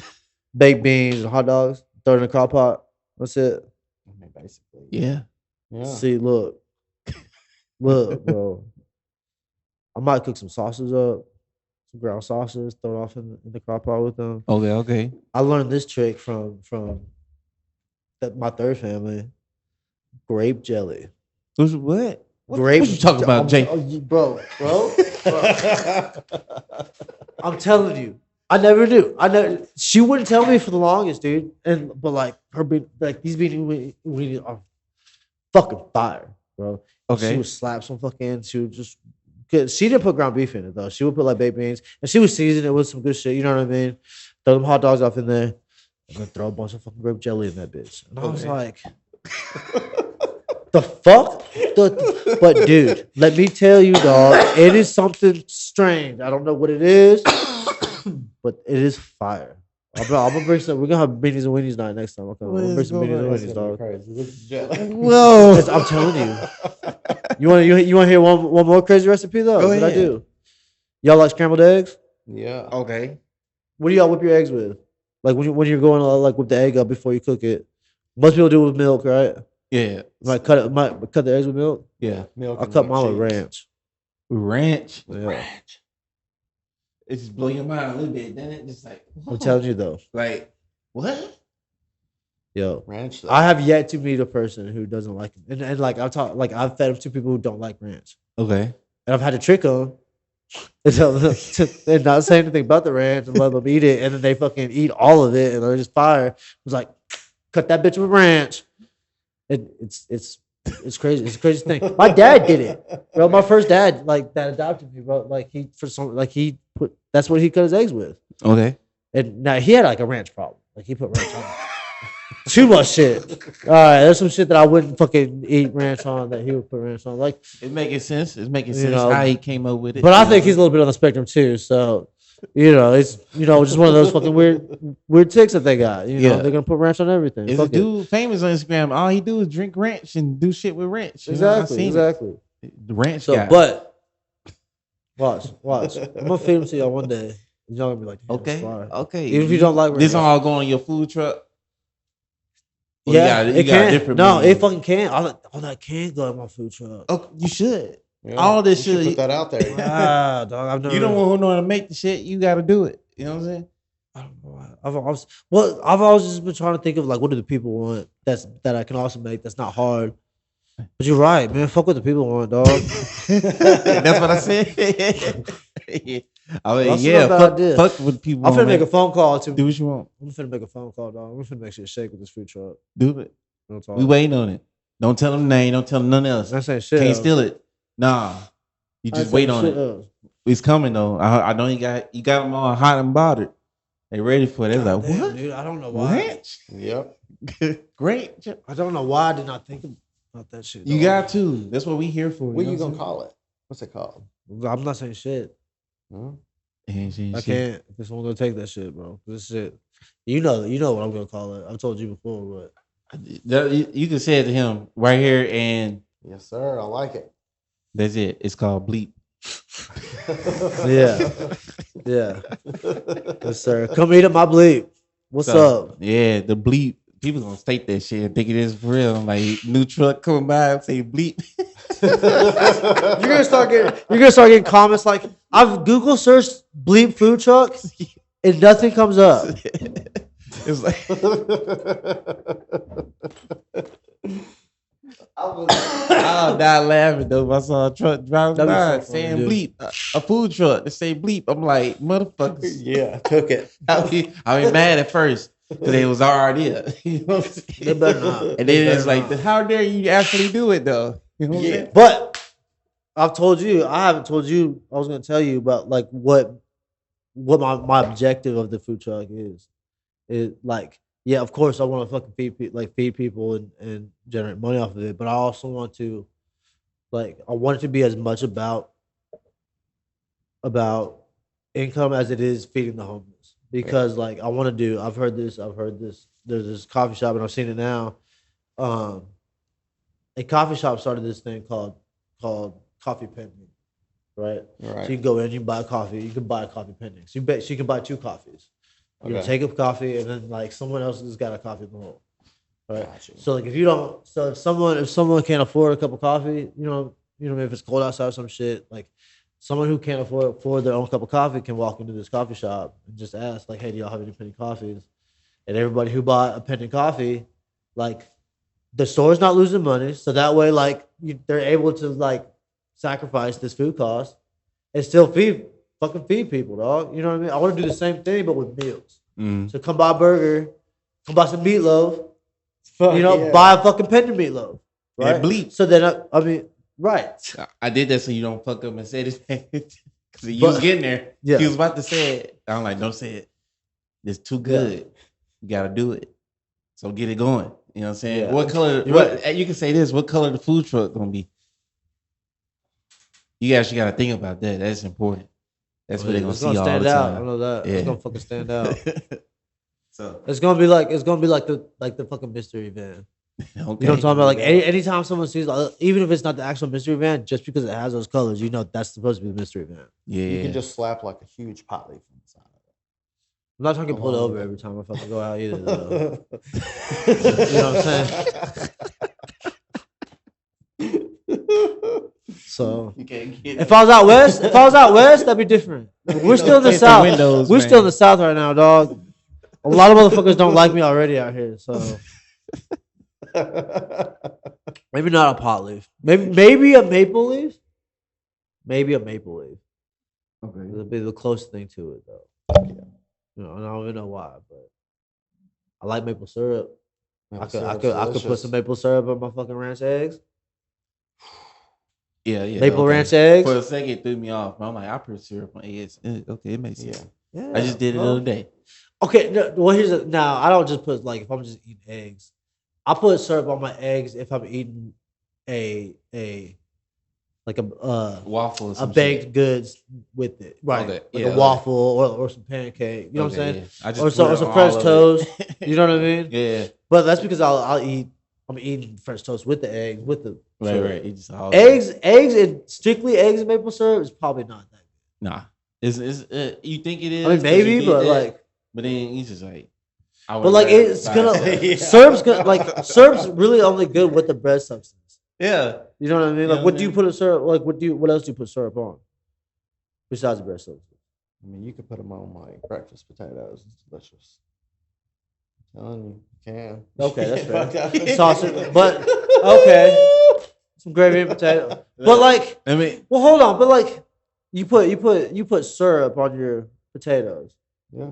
baked beans and hot dogs, throw it in a crock pot. That's it. I mean, basically. Yeah. See, look, bro. I might cook some sauces up. some ground sausages, throw it off in the crock pot with them. Okay. I learned this trick from my third family. Grape jelly. What? Grape. What you talking about, Jay? Bro. I'm telling you, I never knew. She wouldn't tell me for the longest, dude. But like these beanie weenies are fucking fire, bro. Okay. She would slap some fucking. She would just. She didn't put ground beef in it though. She would put like baked beans, and she would season it with some good shit. You know what I mean? Throw them hot dogs off in there, and then throw a bunch of fucking grape jelly in that bitch. And I was like, the fuck? But dude, let me tell you, dog, it is something strange. I don't know what it is, but it is fire. I'm gonna bring some. We're gonna have beanies and weenies night next time. Okay, I'm gonna bring some beanies and weenies, dog. Whoa! I'm telling you. You want to hear one more crazy recipe though? Go ahead. I do. Y'all like scrambled eggs? Yeah. Okay. What do y'all whip your eggs with? Like when you're going to like whip the egg up before you cook it. Most people do it with milk, right? Yeah. Might cut the eggs with milk. Yeah. Milk. I cut mine with ranch. Ranch. Yeah. Ranch. It just blow your mind a little bit, then it just like. Whoa. I'm telling you though. Like what? Yo, Ranch. I have yet to meet a person who doesn't like it, and like I've fed them to people who don't like ranch, Okay. and I've had to trick them and tell them and not say anything about the ranch and let them eat it, and then they fucking eat all of it and they're just fire. I was like, cut that bitch with ranch. It's crazy. It's a crazy thing. My dad did it, bro. My first dad, like that adopted me, bro. Like that's what he cut his eggs with. Okay. And now he had like a ranch problem. Like he put ranch on it. Too much shit. All right, there's some shit that I wouldn't fucking eat ranch on that he would put ranch on. Like It's making sense. It's making sense know, how he came up with it. but I think he's a little bit on the spectrum too. So, it's just one of those fucking weird ticks that they got. Yeah. They're gonna put ranch on everything. Is Fuck a dude famous on Instagram? All he do is drink ranch and do shit with ranch. it. You know, I Exactly. seen Exactly. it. The ranch So, guy. but watch. I'm gonna feed them to y'all one day. Y'all gonna be like, "Damn, it's fire." Okay. Even if you don't like this, ranch. all go on your food truck. Or Yeah, you it got a can. different No, menu? it fucking can. All that can go in my food truck. Oh, you should. Yeah, all this you should shit. put that out there. Ah, dog. I've never. You don't want to know how to make the shit. You got to do it. You know what I'm saying? I don't know. I've always just been trying to think of like what do the people want that I can also make that's not hard. But you're right, man. Fuck what the people want, dog. That's what I said. I mean, That's yeah. not a bad idea. Fuck what people I'm want. finna make a phone call to. Do what you want. I'm finna make a phone call, dog. I'm finna make shit shake with this food truck. Do it. Real talk. We waiting on it. Don't tell them name. Don't tell them nothing else. That's ain't shit. Can't else. steal it. Nah. You I just ain't wait saying on shit it. else. It's coming though. I know you got them all hot and bothered. They ready for it. They're like, Damn, what? dude? I don't know why. Ranch? Yep. Great. I don't know why I did not think about that shit. You dog. got to. That's what we here for. What know you what gonna I'm call it? What's it called? I'm not saying shit. Huh? saying? I can't. This one gonna take that shit, bro. This shit. You know what I'm gonna call it. I've told you before, You can say it to him right here, and Yes, sir. I like it. that's it. It's called bleep. yeah. Yes, sir. Come eat at my bleep. What's up? Yeah, the bleep. People gonna state that shit and think it is for real. I'm like, new truck coming by and say bleep. You're gonna start getting comments like I've Google searched bleep food truck and nothing comes up. It's like I'll die laughing though if I saw a truck driving That'd be by so funny, saying dude. bleep, a food truck that say bleep. I'm like, motherfuckers. Yeah, took it. I mean, mad at first because it was our idea. You know what I'm saying? They better not. And They then it's better like, not. how dare you actually do it though? You know what I'm Yeah. saying? But I've told you, I haven't told you. I was gonna tell you about like what my objective of the food truck is. It like, yeah, of course I want to fucking feed people and generate money off of it, but I also want to I want it to be as much about income as it is feeding the homeless. Because like I've heard this, there's this coffee shop and I've seen it now. A coffee shop started this thing called coffee pending, right? Right. So you can go in, you can buy coffee, you can buy a coffee pending. So you can buy 2 coffees. You Okay. take a coffee and then like someone else has got a coffee in the hole. Right. Gotcha. So like if someone can't afford a cup of coffee, if it's cold outside or some shit, like someone who can't afford their own cup of coffee can walk into this coffee shop and just ask, like, hey, do y'all have any penny coffees? And everybody who bought a penny coffee, like, the store's not losing money. So that way, like, they're able to, like, sacrifice this food cost and still feed people, dog. You know what I mean? I want to do the same thing, but with meals. So come buy a burger, come buy some meatloaf, buy a fucking penny meatloaf. Right? Yeah, bleep. So then, I mean, right. I did that so you don't fuck up and say this. Because you was getting there. Yeah. He was about to say it. I'm like, don't say it. It's too good. Yeah. You got to do it. So get it going. You know what I'm saying? Yeah. What color? You can say this. What color the food truck going to be? You actually got to think about that. That's important. That's what they're going to see all the time. I know that. Yeah. It's going to fucking stand out. So it's going to be like the fucking mystery van. Okay. You know what I'm talking about? Like anytime someone sees, even if it's not the actual mystery van, just because it has those colors, that's supposed to be the mystery van. Yeah, you can just slap like a huge pot leaf inside of it. I'm not trying to get pulled over every time I fucking go out either. Though. You know what I'm saying? So if I was out west, that'd be different. We're still in the south. We're still in the south right now, dog. A lot of motherfuckers don't like me already out here, so. Maybe not a pot leaf. Maybe a maple leaf. Maybe a maple leaf. Okay, it'll be the closest thing to it though. Yeah. I don't even know why, but I like maple syrup. I could put some maple syrup on my fucking ranch eggs. Yeah. Maple ranch eggs. For a second, it threw me off. I'm like, I put syrup on eggs. Okay, it makes sense. Yeah. I just did it the other day. Okay, now I don't just put if I'm just eating eggs. I put syrup on my eggs if I'm eating a waffle, a baked goods with it, right? Okay. A waffle or some pancake. You know what I'm saying? Yeah. Or some French toast. You know what I mean? Yeah. But that's because I'm eating French toast with the eggs with the right. Eggs and strictly eggs and maple syrup is probably not that good. Nah, is you think it is? I mean, maybe, but but then you just like. But it's gonna syrup's really only good with the bread substance. Yeah, you know what I mean. Like, what do you put in syrup? Like, what else do you put syrup on besides the bread substance? I mean, you could put them on like breakfast potatoes. It's delicious. I'm telling you, you can. Okay, that's fair. Sausage, but okay, some gravy and potato. But well, hold on. But you put syrup on your potatoes. Yeah.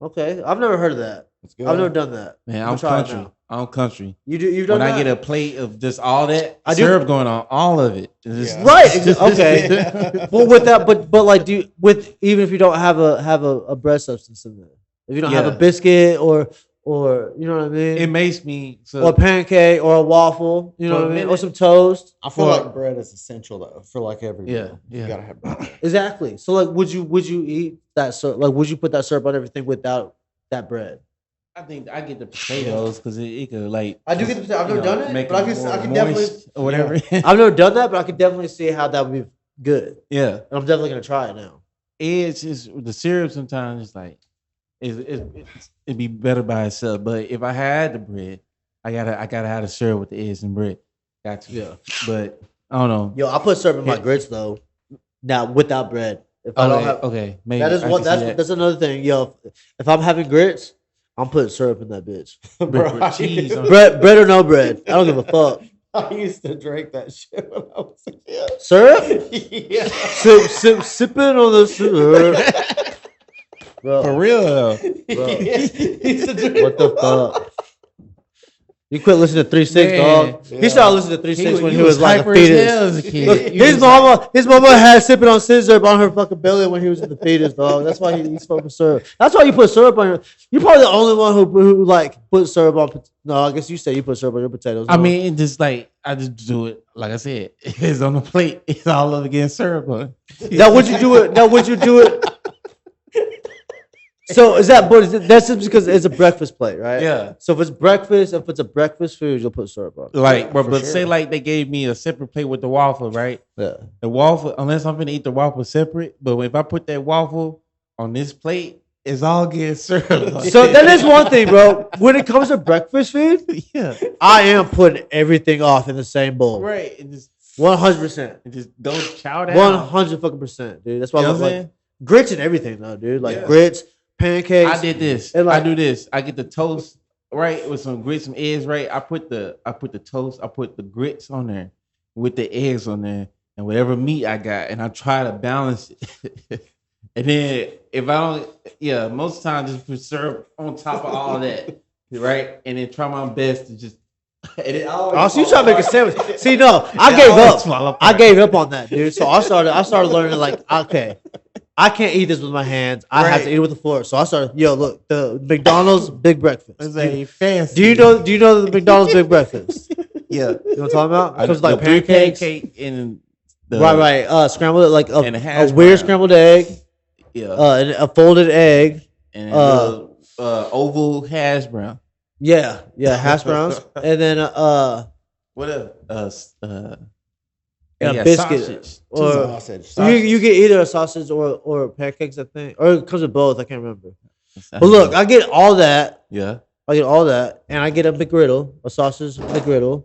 Okay, I've never heard of that. I've never done that. Man, I'm country. I'm country. You've done that? When I get a plate of just all that syrup going on, all of it. Right. Okay. Well, with that, but even if you don't have a bread substance in there, if you don't have a biscuit or you know what I mean, it makes me or a pancake or a waffle, you know what I mean, or some toast. I feel like bread is essential though for every meal. You gotta have bread. Exactly. So would you eat that syrup? Would you put that syrup on everything without that bread? I think I get the potatoes because it could I do get the potatoes. I've never done it, but I can definitely or whatever. I've never done that, but I can definitely see how that would be good. Yeah, and I'm definitely gonna try it now. It's just the syrup sometimes it's like it'd be better by itself. But if I had the bread, I gotta have the syrup with the eggs and bread. Got to. Yeah, but I don't know. Yo, I put syrup in my grits though. Now without bread. If I don't have maybe that's another thing. Yo, if I'm having grits, I'm putting syrup in that bitch. With cheese. bread or no bread. I don't give a fuck. I used to drink that shit when I was a kid. Syrup? Yeah. Sipping on the syrup. Bro. For real though. Bro. What the fuck? You quit listening to 3 6, dog. Yeah. He started listening to 3 6 when he was like a fetus. As a kid. Look, his mama had sipping on scissor on her fucking belly when he was in the fetus, dog. That's why he smoked syrup. That's why you put syrup on your. You're probably the only one who put syrup on. No, I guess you say you put syrup on your potatoes. I mean, I just do it like I said. It's on the plate. It's all over again syrup on. Now would you do it? So that's just because it's a breakfast plate, right? Yeah. So if it's a breakfast food, you'll put syrup on. Say they gave me a separate plate with the waffle, right? Yeah. The waffle, unless I'm gonna eat the waffle separate, but if I put that waffle on this plate, it's all getting syrup. So that is one thing, bro. When it comes to breakfast food, yeah, I am putting everything off in the same bowl. Right. 100%. Just go chow down. 100% dude. That's why I'm like grits and everything though, dude. Like grits, pancakes. I did this. Like, I do this. I get the toast right with some grits, some eggs. Right. I put the toast. I put the grits on there with the eggs on there and whatever meat I got, and I try to balance it. And then if I don't, most times just put syrup on top of all that, right? And then try my best to just. So you try to make a sandwich? See, no, I gave up. I gave up on that, dude. So I started learning like, okay, I can't eat this with my hands. I have to eat it with the fork. So I started, look, the McDonald's big breakfast. It's a fancy. Do you know the McDonald's big breakfast? Yeah, you know what I'm talking about? It comes like pancakes, and right, scrambled like a weird brown. Scrambled egg, and a folded egg, and oval hash brown. Yeah, hash browns, and then what a biscuit sausage. or sausage. You get either a sausage or pancakes, I think, or it comes with both. I can't remember. But look, I get all that. Yeah, I get all that, and I get a McGriddle, a sausage McGriddle.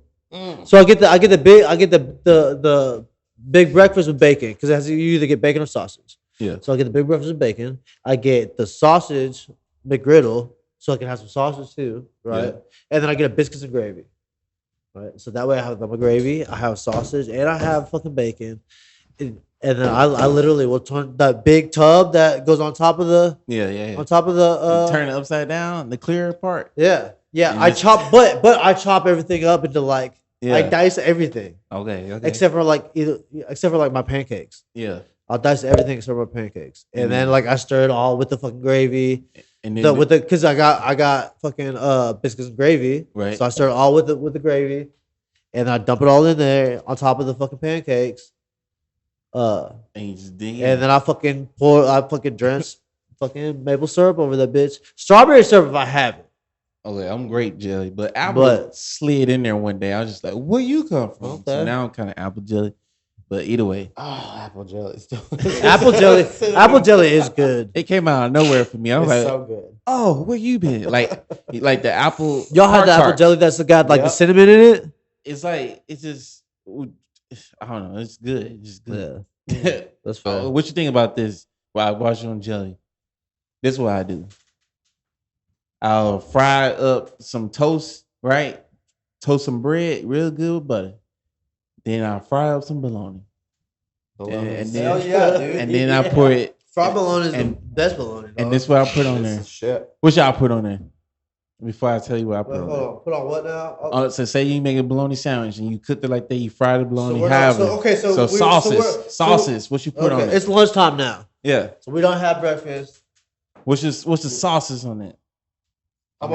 So I get the big breakfast with bacon because you either get bacon or sausage. Yeah. So I get the big breakfast with bacon. I get the sausage McGriddle. So I can have some sausage too, right? Yeah. And then I get a biscuits and gravy, right? So that way I have my gravy, I have sausage, and I have fucking bacon. And then I literally will turn that big tub that goes on top of the on top of the turn it upside down, the clear part. Yeah. I chop, but I chop everything up into like I dice everything. Okay. Except for like my pancakes. Yeah. I'll dice everything except for my pancakes, and then like I stir it all with the fucking gravy. And then because I got fucking biscuits and gravy, right? So I start all with the gravy, and I dump it all in there on top of the fucking pancakes. And you just dig and then I fucking drench fucking maple syrup over that bitch. Strawberry syrup if I have it. Okay, I'm grape jelly, but apple slid in there one day. I was just like, "Where you come from?" Okay. So now I'm kind of apple jelly. But either way, apple jelly. Apple jelly is good. It came out of nowhere for me. I was so good. Oh, where you been? Like the apple. Y'all have the apple jelly that's got like the cinnamon in it. It's like it's just I don't know. It's good. It's just good. Yeah, that's fine. What you think about this? While I wash on jelly, this is what I do. I'll fry up some toast, right? Toast some bread, real good with butter. Then I fry up some bologna. And then I put it. Fried bologna is the best bologna. And this is what I put on there. Shit. What y'all put on there? Before I tell you what I put on there. Put on what now? So say you make a bologna sandwich and you cooked it like that. You fry the bologna. So sauces. What you put on it? It's lunchtime now. Yeah. So we don't have breakfast. What's the sauces on it? On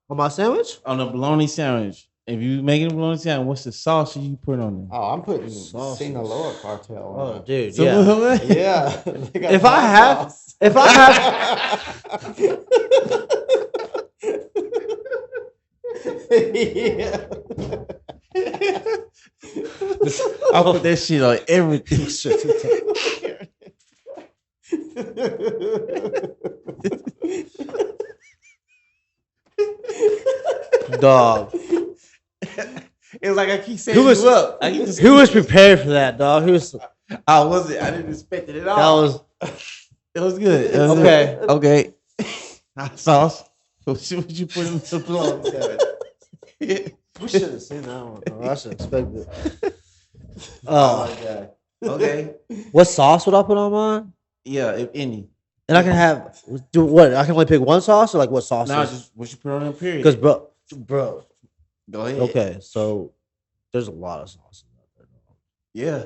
my sandwich? On a bologna sandwich. If you making a bologna sandwich, what's the sauce you put on there? Oh, I'm putting Sinaloa cartel on it. Dude, so yeah. If I have I'll put that shit on everything. Dog. It's like I keep saying who was prepared for that, dog? Who was? I wasn't. I didn't expect it at all. It was good. Okay. Hot sauce. What you put in the bologna? We should have seen that one. Bro. I should expect it. Oh my god. Okay. What sauce would I put on mine? Yeah, if any. And I can I can only pick one sauce or like what sauce? No, just what you put on that period. Because bro. Go ahead. Okay, so there's a lot of sauces out there. Yeah.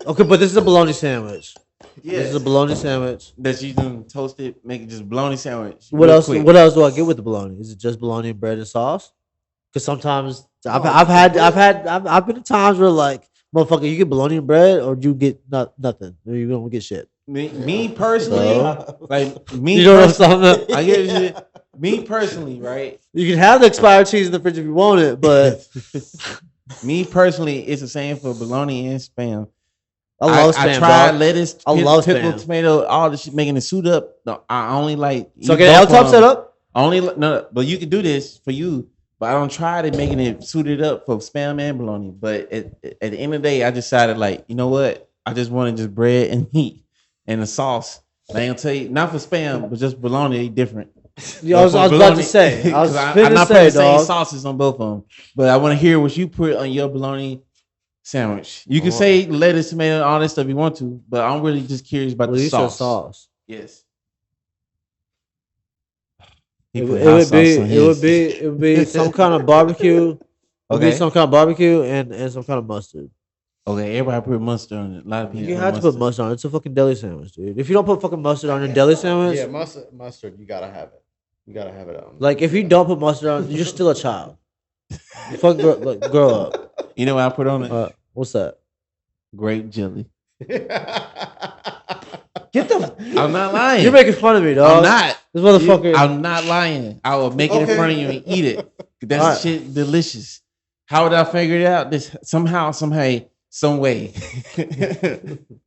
Okay, but this is a bologna sandwich. Yeah. This is a bologna sandwich. That you can toast it, make it just bologna sandwich. What else? Quick. What else do I get with the bologna? Is it just bologna and bread and sauce? Because sometimes I've been at times where like, motherfucker, you get bologna and bread or you get nothing, or you don't get shit. Me personally, you know what I'm talking about? I get shit. Me personally, right? You can have the expired cheese in the fridge if you want it, but me personally, it's the same for bologna and Spam. I love Spam. I tried lettuce, pickle, Spam. tomato, all the shit, making the suit up. No, I only like. So get L-top set up? Only no, but you can do this for you. But I don't try to making it suited up for spam and bologna. But at the end of the day, I decided like, you know what? I just wanted just bread and meat and the sauce. I ain't gonna tell you, not for spam, but just bologna, they different. Yeah, I was about to say. I was I'm not putting the same sauces on both of them. But I want to hear what you put on your bologna sandwich. You can say lettuce, tomato, all that stuff you want to, but I'm really just curious about the sauce. Yes. It would be some kind of barbecue. Okay. It would be some kind of barbecue and some kind of mustard. Okay, everybody put mustard on it. A lot of people. You have to put mustard on it. It's a fucking deli sandwich, dude. If you don't put fucking mustard on your deli sandwich, mustard, you gotta have it. You gotta have it on. Like if you don't put mustard on, you're still a child. You fucking grow up. You know what I put on it? What's that? Grape jelly. Get the. I'm not lying. You're making fun of me, dog. I'm not. This motherfucker. I'm not lying. I will make it in front of you and eat it. That shit delicious. How would I figure it out? This somehow, some way.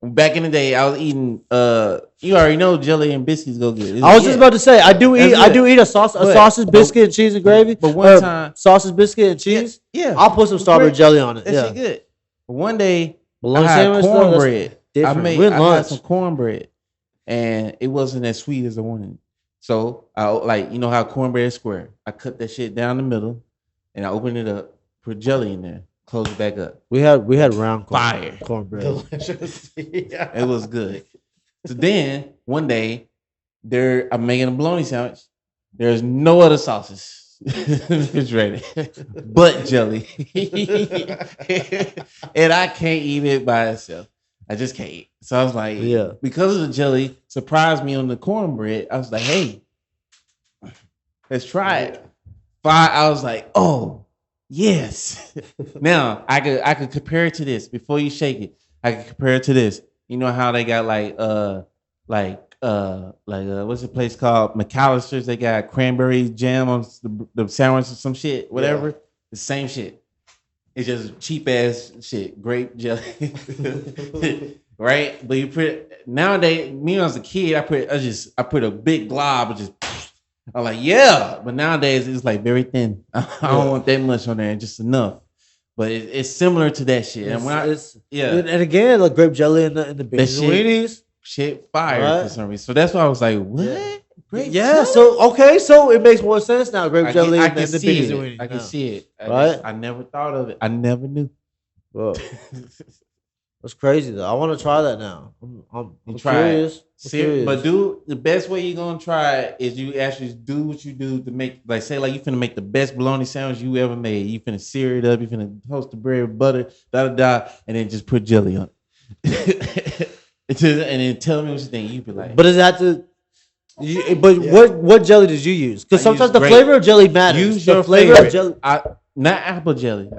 Back in the day, I was eating. You already know jelly and biscuits go good. I was just about to say I do eat a sausage, biscuit, and cheese and gravy. But one time, sausage, biscuit, and cheese. Yeah, I'll put some strawberry jelly on it. That shit good. But one day, bologna I had cornbread. I had some cornbread, and it wasn't as sweet as I wanted. So I you know how cornbread is square. I cut that shit down the middle, and I opened it up, put jelly in there, close it back up. We had round cornbread. Delicious. Yeah. It was good. So then one day, I'm making a bologna sandwich. There's no other sauces. It's ready, but jelly, and I can't eat it by itself. I just can't eat. So I was like, because of the jelly surprised me on the cornbread. I was like, hey, let's try it. I was like, oh yes. Now I could compare it to this. Before you shake it, I could compare it to this. You know how they got what's the place called? McAllister's. They got cranberry jam on the sandwich or some shit, whatever. Yeah. The same shit. It's just cheap ass shit, grape jelly, right? But you put nowadays. Me when I was a kid, I put a big glob, I'm like, yeah. But nowadays it's like very thin. I don't want that much on there, just enough. But it's similar to that shit. And again, like grape jelly and the beans and weenies. Shit fire for some reason. So that's why I was like, what? Yeah. Grape jelly? So it makes more sense now. Grape jelly and the beans and weenies. I can see it. Right? I never thought of it. I never knew. Whoa. That's crazy though. I want to try that now. I'm curious. But the best way you're gonna try it is you actually do what you do to make, like, say, like you finna make the best bologna sandwich you ever made. You finna sear it up. You finna toast the bread with butter, and then just put jelly on it. And then tell me what you think. You be like, but does it have to? What jelly did you use? Because sometimes the flavor of jelly matters. Use your flavor of jelly. Not apple jelly.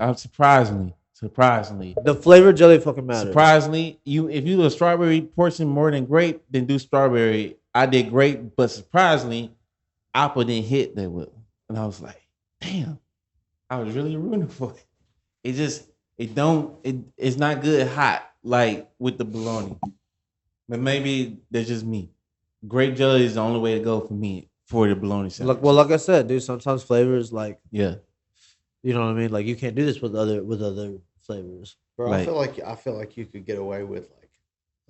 Surprisingly, the flavor of jelly fucking matters. Surprisingly, if you do a strawberry portion more than grape, then do strawberry. I did grape, but surprisingly, apple didn't hit that well, and I was like, damn, I was really rooting for it. It's not good hot like with the bologna. But maybe that's just me. Grape jelly is the only way to go for me for the bologna sandwich. Like I said, dude, sometimes flavors you know what I mean. Like you can't do this with other flavors. Bro, I feel like you could get away with like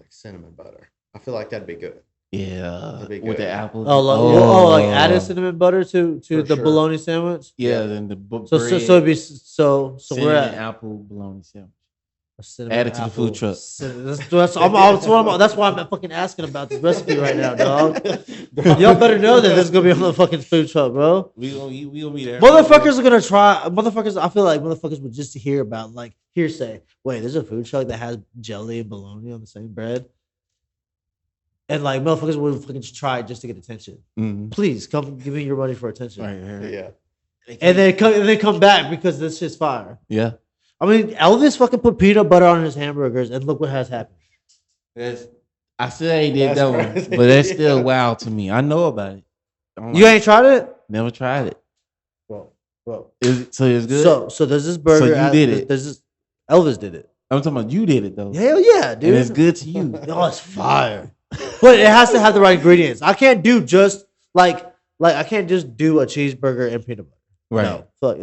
cinnamon butter. I feel like that'd be good. Yeah, with the apple. Like added cinnamon butter to the bologna sandwich. Yeah, then the bread. So it'd be so we're at apple bologna sandwich. Add it to the food truck. That's why I'm fucking asking about this recipe right now, dog. Y'all better know that this is gonna be on the fucking food truck, bro. We gonna be there. Motherfuckers are gonna try. I feel like motherfuckers would just hear about like hearsay. Wait, there's a food truck that has jelly and bologna on the same bread, and like motherfuckers would fucking just try it just to get attention. Mm-hmm. Please come give me your money for attention. Right. Yeah. And then come back because this shit's fire. Yeah. I mean, Elvis fucking put peanut butter on his hamburgers, and look what has happened. I still ain't did that one, but that's still wild to me. I know about it. You ain't tried it? Never tried it. Well. So it's good? So there's this burger. So you did it. Elvis did it. I'm talking about you did it, though. Hell yeah, dude. And it's good to you. Oh, it's fire. But it has to have the right ingredients. I can't do just, I can't just do a cheeseburger and peanut butter. Right. No, fuck,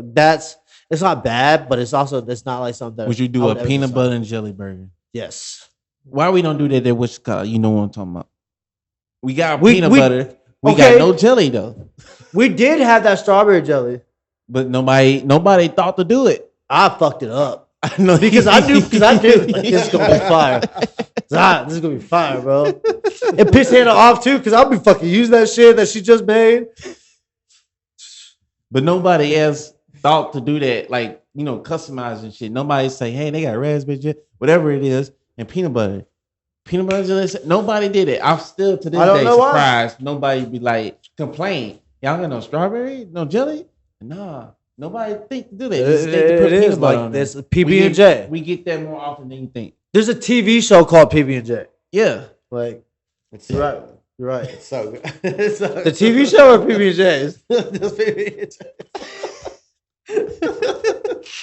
it's not bad, but it's not like something that would you do a peanut butter and jelly burger? Yes. Why we don't do that at Wichita? You know what I'm talking about. We got peanut butter. We got no jelly though. We did have that strawberry jelly, but nobody thought to do it. I fucked it up. No, because I knew like, this is gonna be fire. This is gonna be fire, bro. It pissed Hannah off too, because I'll be fucking using that shit that she just made. But nobody else thought to do that, like, you know, customizing shit. Nobody say, hey, they got raspberry jelly, whatever it is, and peanut butter. Peanut butter jelly. Nobody did it. I'm still to this day surprised. Nobody be like complain. Y'all got no strawberry, no jelly? Nah. Nobody think to do that. It is like this PB&J. We get that more often than you think. There's a TV show called PB&J. Yeah, like you're right. You're right. It's so good. The TV show or PB&J?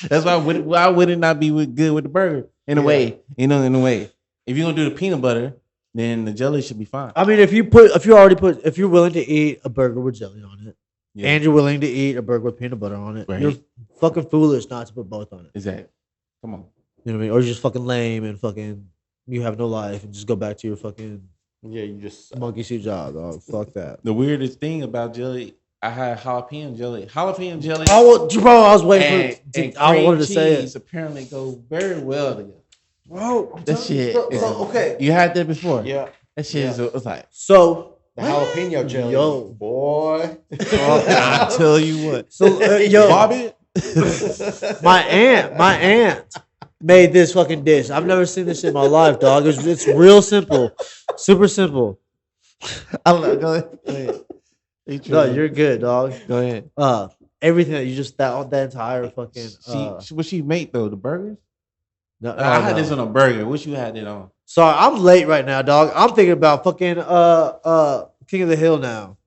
That's why would it not be good with the burger? In a way, you know, in a way. If you're gonna do the peanut butter, then the jelly should be fine. I mean, if you're willing to eat a burger with jelly on it. Yeah. And you're willing to eat a burger with peanut butter on it. Right. You're fucking foolish not to put both on it. Exactly. Come on. You know what I mean? Or you're just fucking lame and fucking you have no life and just go back to your fucking you just monkey suit job, dog. Fuck that. The weirdest thing about jelly, I had jalapeno jelly. Jalapeno jelly. Oh, bro, I was waiting for. I wanted to say it. Apparently, go very well together. Bro, that shit. Okay, you had that before. Yeah, that shit is like so. The jalapeno jelly, boy. I tell you what. So, Bobby, my aunt made this fucking dish. I've never seen this shit in my life, dog. It's real simple, super simple. I don't know. Go ahead. No, you're good, dog. Go ahead. Everything that you just that entire fucking. What she made though? The burgers. No, I had this on a burger. What you had it on? Sorry, I'm late right now, dog. I'm thinking about fucking King of the Hill now.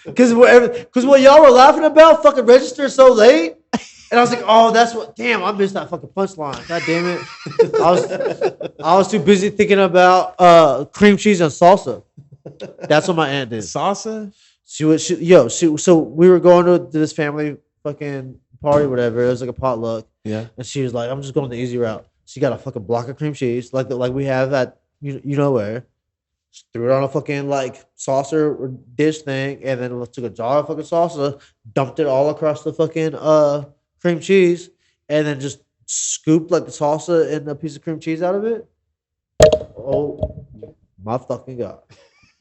Because what y'all were laughing about fucking registered so late, and I was like, oh, that's what. Damn, I missed that fucking punchline. God damn it. I was too busy thinking about cream cheese and salsa. That's what my aunt did. Salsa? So we were going to this family fucking party, whatever. It was like a potluck. Yeah. And she was like, I'm just going the easy route. She got a fucking block of cream cheese, like we have at you know where. Just threw it on a fucking like saucer or dish thing, and then took a jar of fucking salsa, dumped it all across the fucking cream cheese, and then just scooped like the salsa and a piece of cream cheese out of it. Oh my fucking god,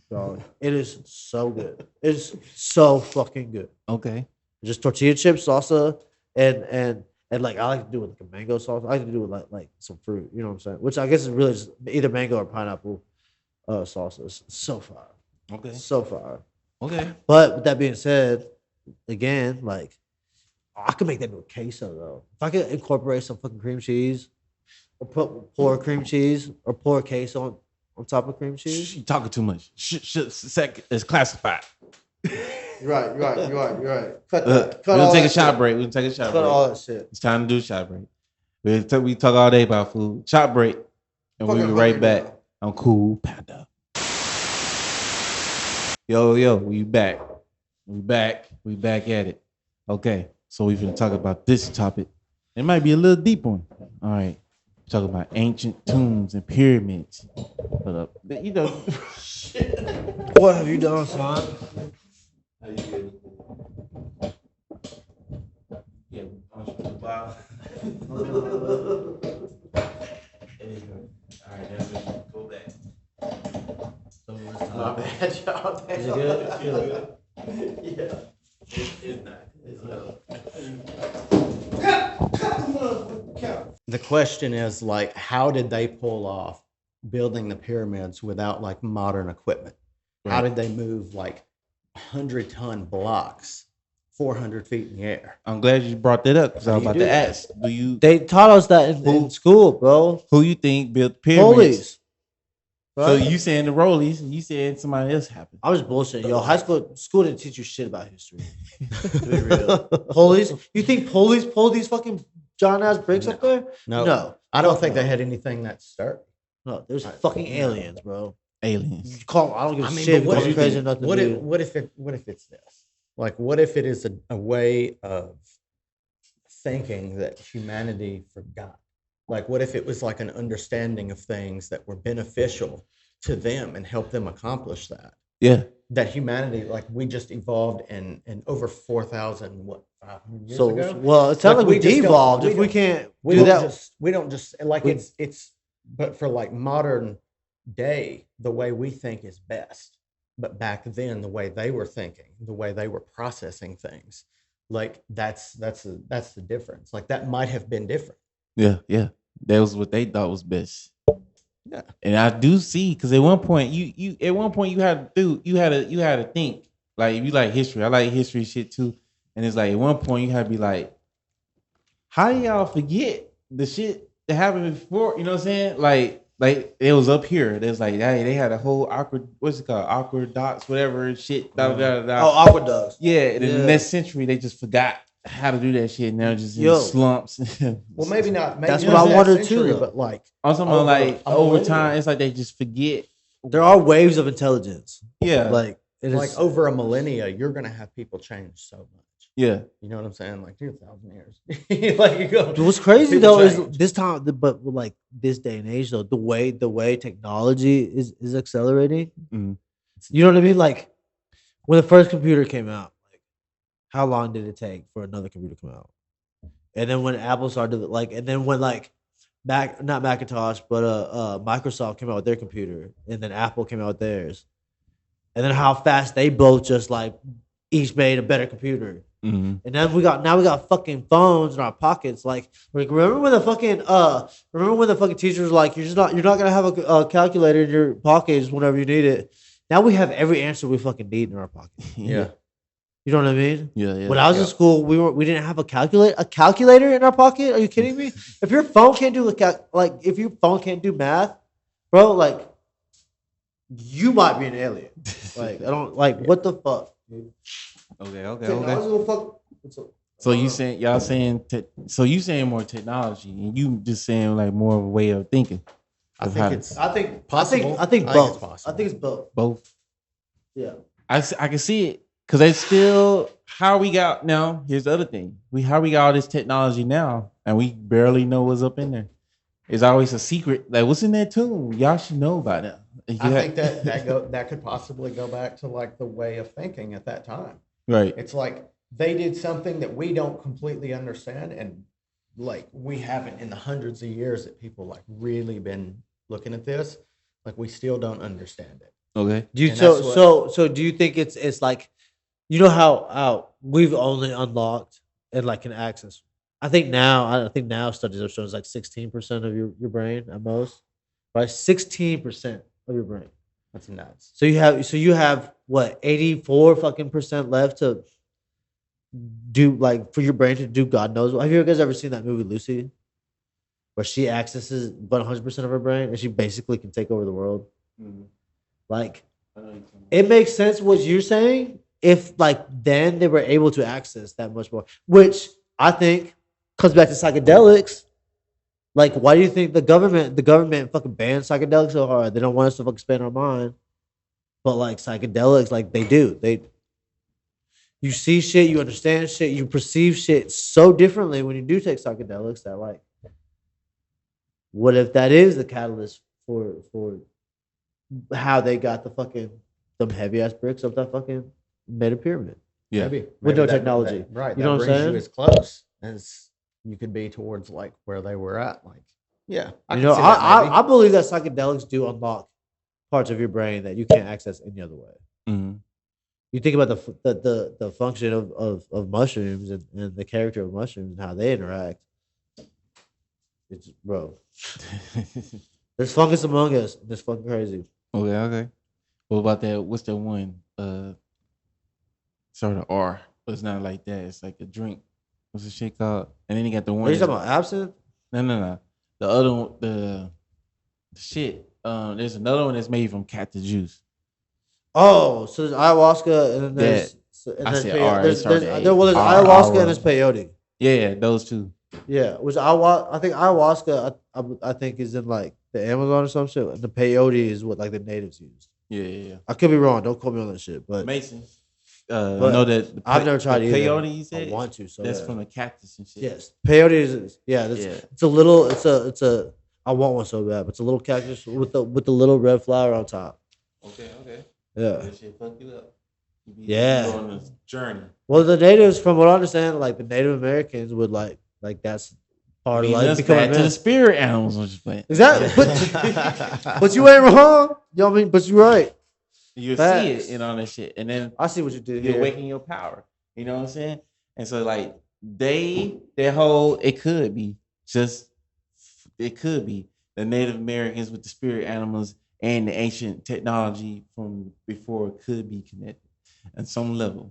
dog! It is so good. It is so fucking good. Okay. Just tortilla chips, salsa, and like I like to do it with like a mango sauce. I like to do it with like some fruit. You know what I'm saying? Which I guess is really just either mango or pineapple sauces. So far. Okay. So far. Okay. But with that being said, again, like I could make that into a queso though. If I could incorporate some fucking cream cheese, or pour cream cheese, or pour queso on top of cream cheese. You talking too much. It's classified. You're right. Cut we're gonna take a shot break. Cut all that shit. It's time to do a shot break. We talk all day about food. Shot break, and we'll be right back on Kcool Pandaa. Yo, we back. We back at it. Okay, so we're gonna talk about this topic. It might be a little deep one. All right, talk about ancient tombs and pyramids. You know, what have you done, son? How you feeling? Yeah, punch from the bottom. Alright, now we go back. My bad, y'all. Is it good? Yeah. It's not. The question is like, how did they pull off building the pyramids without like modern equipment? Right. How did they move like 100-ton blocks 400 feet in the air? I'm glad you brought that up because I was about to ask. They taught us that in school, bro. Who you think built pyramids? Police. Right? So you saying the Rollies, and you saying somebody else happened. I was bullshit. Yo, school didn't teach you shit about history. To be real. Police? You think police pulled these fucking John ass bricks up there? No. I don't think they had anything that sturdy. No, there's fucking aliens, bro. Aliens. I don't give a shit. What if it's this? Like, what if it is a way of thinking that humanity forgot? Like, what if it was like an understanding of things that were beneficial to them and helped them accomplish that? Yeah. That humanity, like, we just evolved in over 4,000, 500 years ago? Well, it sounds like we devolved if we can't do that. We don't just, like, it's, but for like modern day, the way we think is best. But back then, the way they were thinking, the way they were processing things, like that's the difference. Like that might have been different. Yeah. That was what they thought was best. Yeah. And I do see, because at one point you had to think, like, if you like history, I like history shit too. And it's like at one point you had to be like, how do y'all forget the shit that happened before? You know what I'm saying? Like it was up here. There's like they had a whole aqueducts, whatever shit. Oh, aqueducts. Yeah, and in the next century they just forgot how to do that shit. Now just in slumps. Well, maybe not. Maybe that's what I wanted century, too. But like, I'm talking about like over time, it's like they just forget. There are waves of intelligence. Yeah, like over a millennia, you're gonna have people change so much. Yeah, you know what I'm saying? Like 2,000 years. Like you go. What's crazy though is this time, but like this day and age though, the way technology is accelerating. Mm-hmm. You know what I mean? Like when the first computer came out, like how long did it take for another computer to come out? And then when Apple started, like, and then when like not Macintosh, but Microsoft came out with their computer, and then Apple came out with theirs, and then how fast they both just like each made a better computer. Mm-hmm. And then we got fucking phones in our pockets. Like remember when the fucking teachers were like, you're not gonna have a calculator in your pockets whenever you need it. Now we have every answer we fucking need in our pocket. Yeah. You know what I mean? Yeah. When I was in school, we didn't have a calculator in our pocket. Are you kidding me? If your phone can't do if your phone can't do math, bro, like you might be an alien. Like I don't like what the fuck, dude. Okay. So you saying so you saying more technology, and you just saying like more of a way of thinking. I think both. I think it's both. Both. Yeah. I can see it because it's still how we got now. Here's the other thing: how we got all this technology now, and we barely know what's up in there. It's always a secret. Like what's in that tomb? Y'all should know about it. I think that could possibly go back to like the way of thinking at that time. Right. It's like they did something that we don't completely understand, and like we haven't in the hundreds of years that people like really been looking at this. Like we still don't understand it. Okay. Do you think it's like, you know how we've only unlocked and like can access? I think now studies are showing it's like 16% of your brain at most, right? 16% of your brain. That's nuts. So you have what 84 fucking percent left to do, like for your brain to do God knows what. Have you guys ever seen that movie Lucy, where she accesses 100% of her brain and she basically can take over the world? Mm-hmm. Like it makes sense what you're saying if like then they were able to access that much more, which I think comes back to psychedelics. Like, why do you think the government fucking bans psychedelics so hard? They don't want us to fucking expand our mind. But like psychedelics, like they do. You see shit, you understand shit, you perceive shit so differently when you do take psychedelics that like, what if that is the catalyst for how they got the fucking them heavy ass bricks up that fucking made a pyramid? Yeah. Maybe with no technology. Right. You know what I'm saying? You as close as you could be towards like where they were at. Like, yeah. I believe that psychedelics do unlock parts of your brain that you can't access any other way. Mm-hmm. You think about the function of mushrooms and the character of mushrooms and how they interact. It's bro. There's fungus among us. It's fucking crazy. Okay. What about that? What's that one? Sort of R, but it's not like that. It's like a drink. What's the shit called? And then you got the one. Are you talking about absinthe? No. The other one, the shit. There's another one that's made from cactus juice. Oh, so there's ayahuasca and then there's there's ayahuasca and there's peyote. Yeah, those two. Yeah, which I think ayahuasca I think is in like the Amazon or some shit, and the peyote is what like the natives use. Yeah. I could be wrong. Don't quote me on that shit, but Mason. I know that I've never tried either. peyote. You said I want to. So that's from the cactus and shit. Yes, peyote is. It's a little. It's a. I want one so bad, but it's a little cactus with the little red flower on top. Okay. Yeah. That shit fuck you up. You Yeah. on this journey. Well, the natives, from what I understand, like the Native Americans would like that's part of like becoming to the spirit animals. I'm just playing. Exactly, but you ain't wrong. You know what I mean? But you're right. You see it and all that shit, and then I see what you did. You're awakening your power. You know what I'm saying? And so like their whole it could be the Native Americans with the spirit animals and the ancient technology from before it could be connected at some level.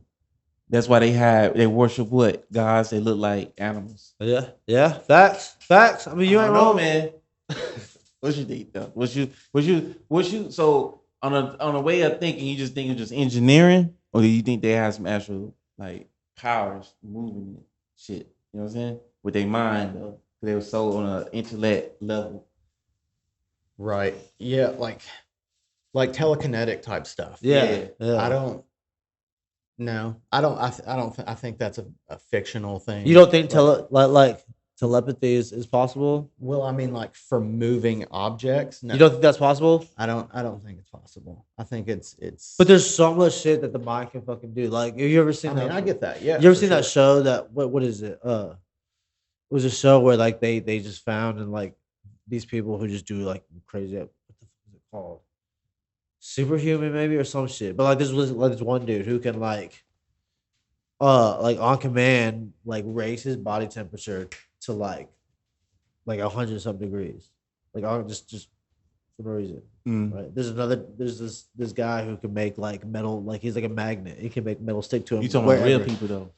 That's why they worship what gods. They look like animals. Yeah. Facts. I mean, you ain't wrong, man. What you think though? What you? So on a way of thinking, you just think it's just engineering, or do you think they have some actual like powers moving it, shit? You know what I'm saying? With their mind though, they were so on an intellect level. Right. Yeah. Like telekinetic type stuff. Yeah. I don't. No, I don't. I think that's a fictional thing. You don't think like telepathy is possible? Well, I mean, like for moving objects. No. You don't think that's possible? I don't think it's possible. I think it's. But there's so much shit that the mind can fucking do. Like, have you ever seen? I get that. Yeah. You ever seen that show? That what is it? It was a show where like they just found and like these people who just do like crazy. What the fuck is it called? Superhuman maybe or some shit. But like this was like this one dude who can like on command like raise his body temperature to like 100 something degrees. Like just for no reason. Right. There's this guy who can make like metal, like he's like a magnet. He can make metal stick to him. You talking about real people though?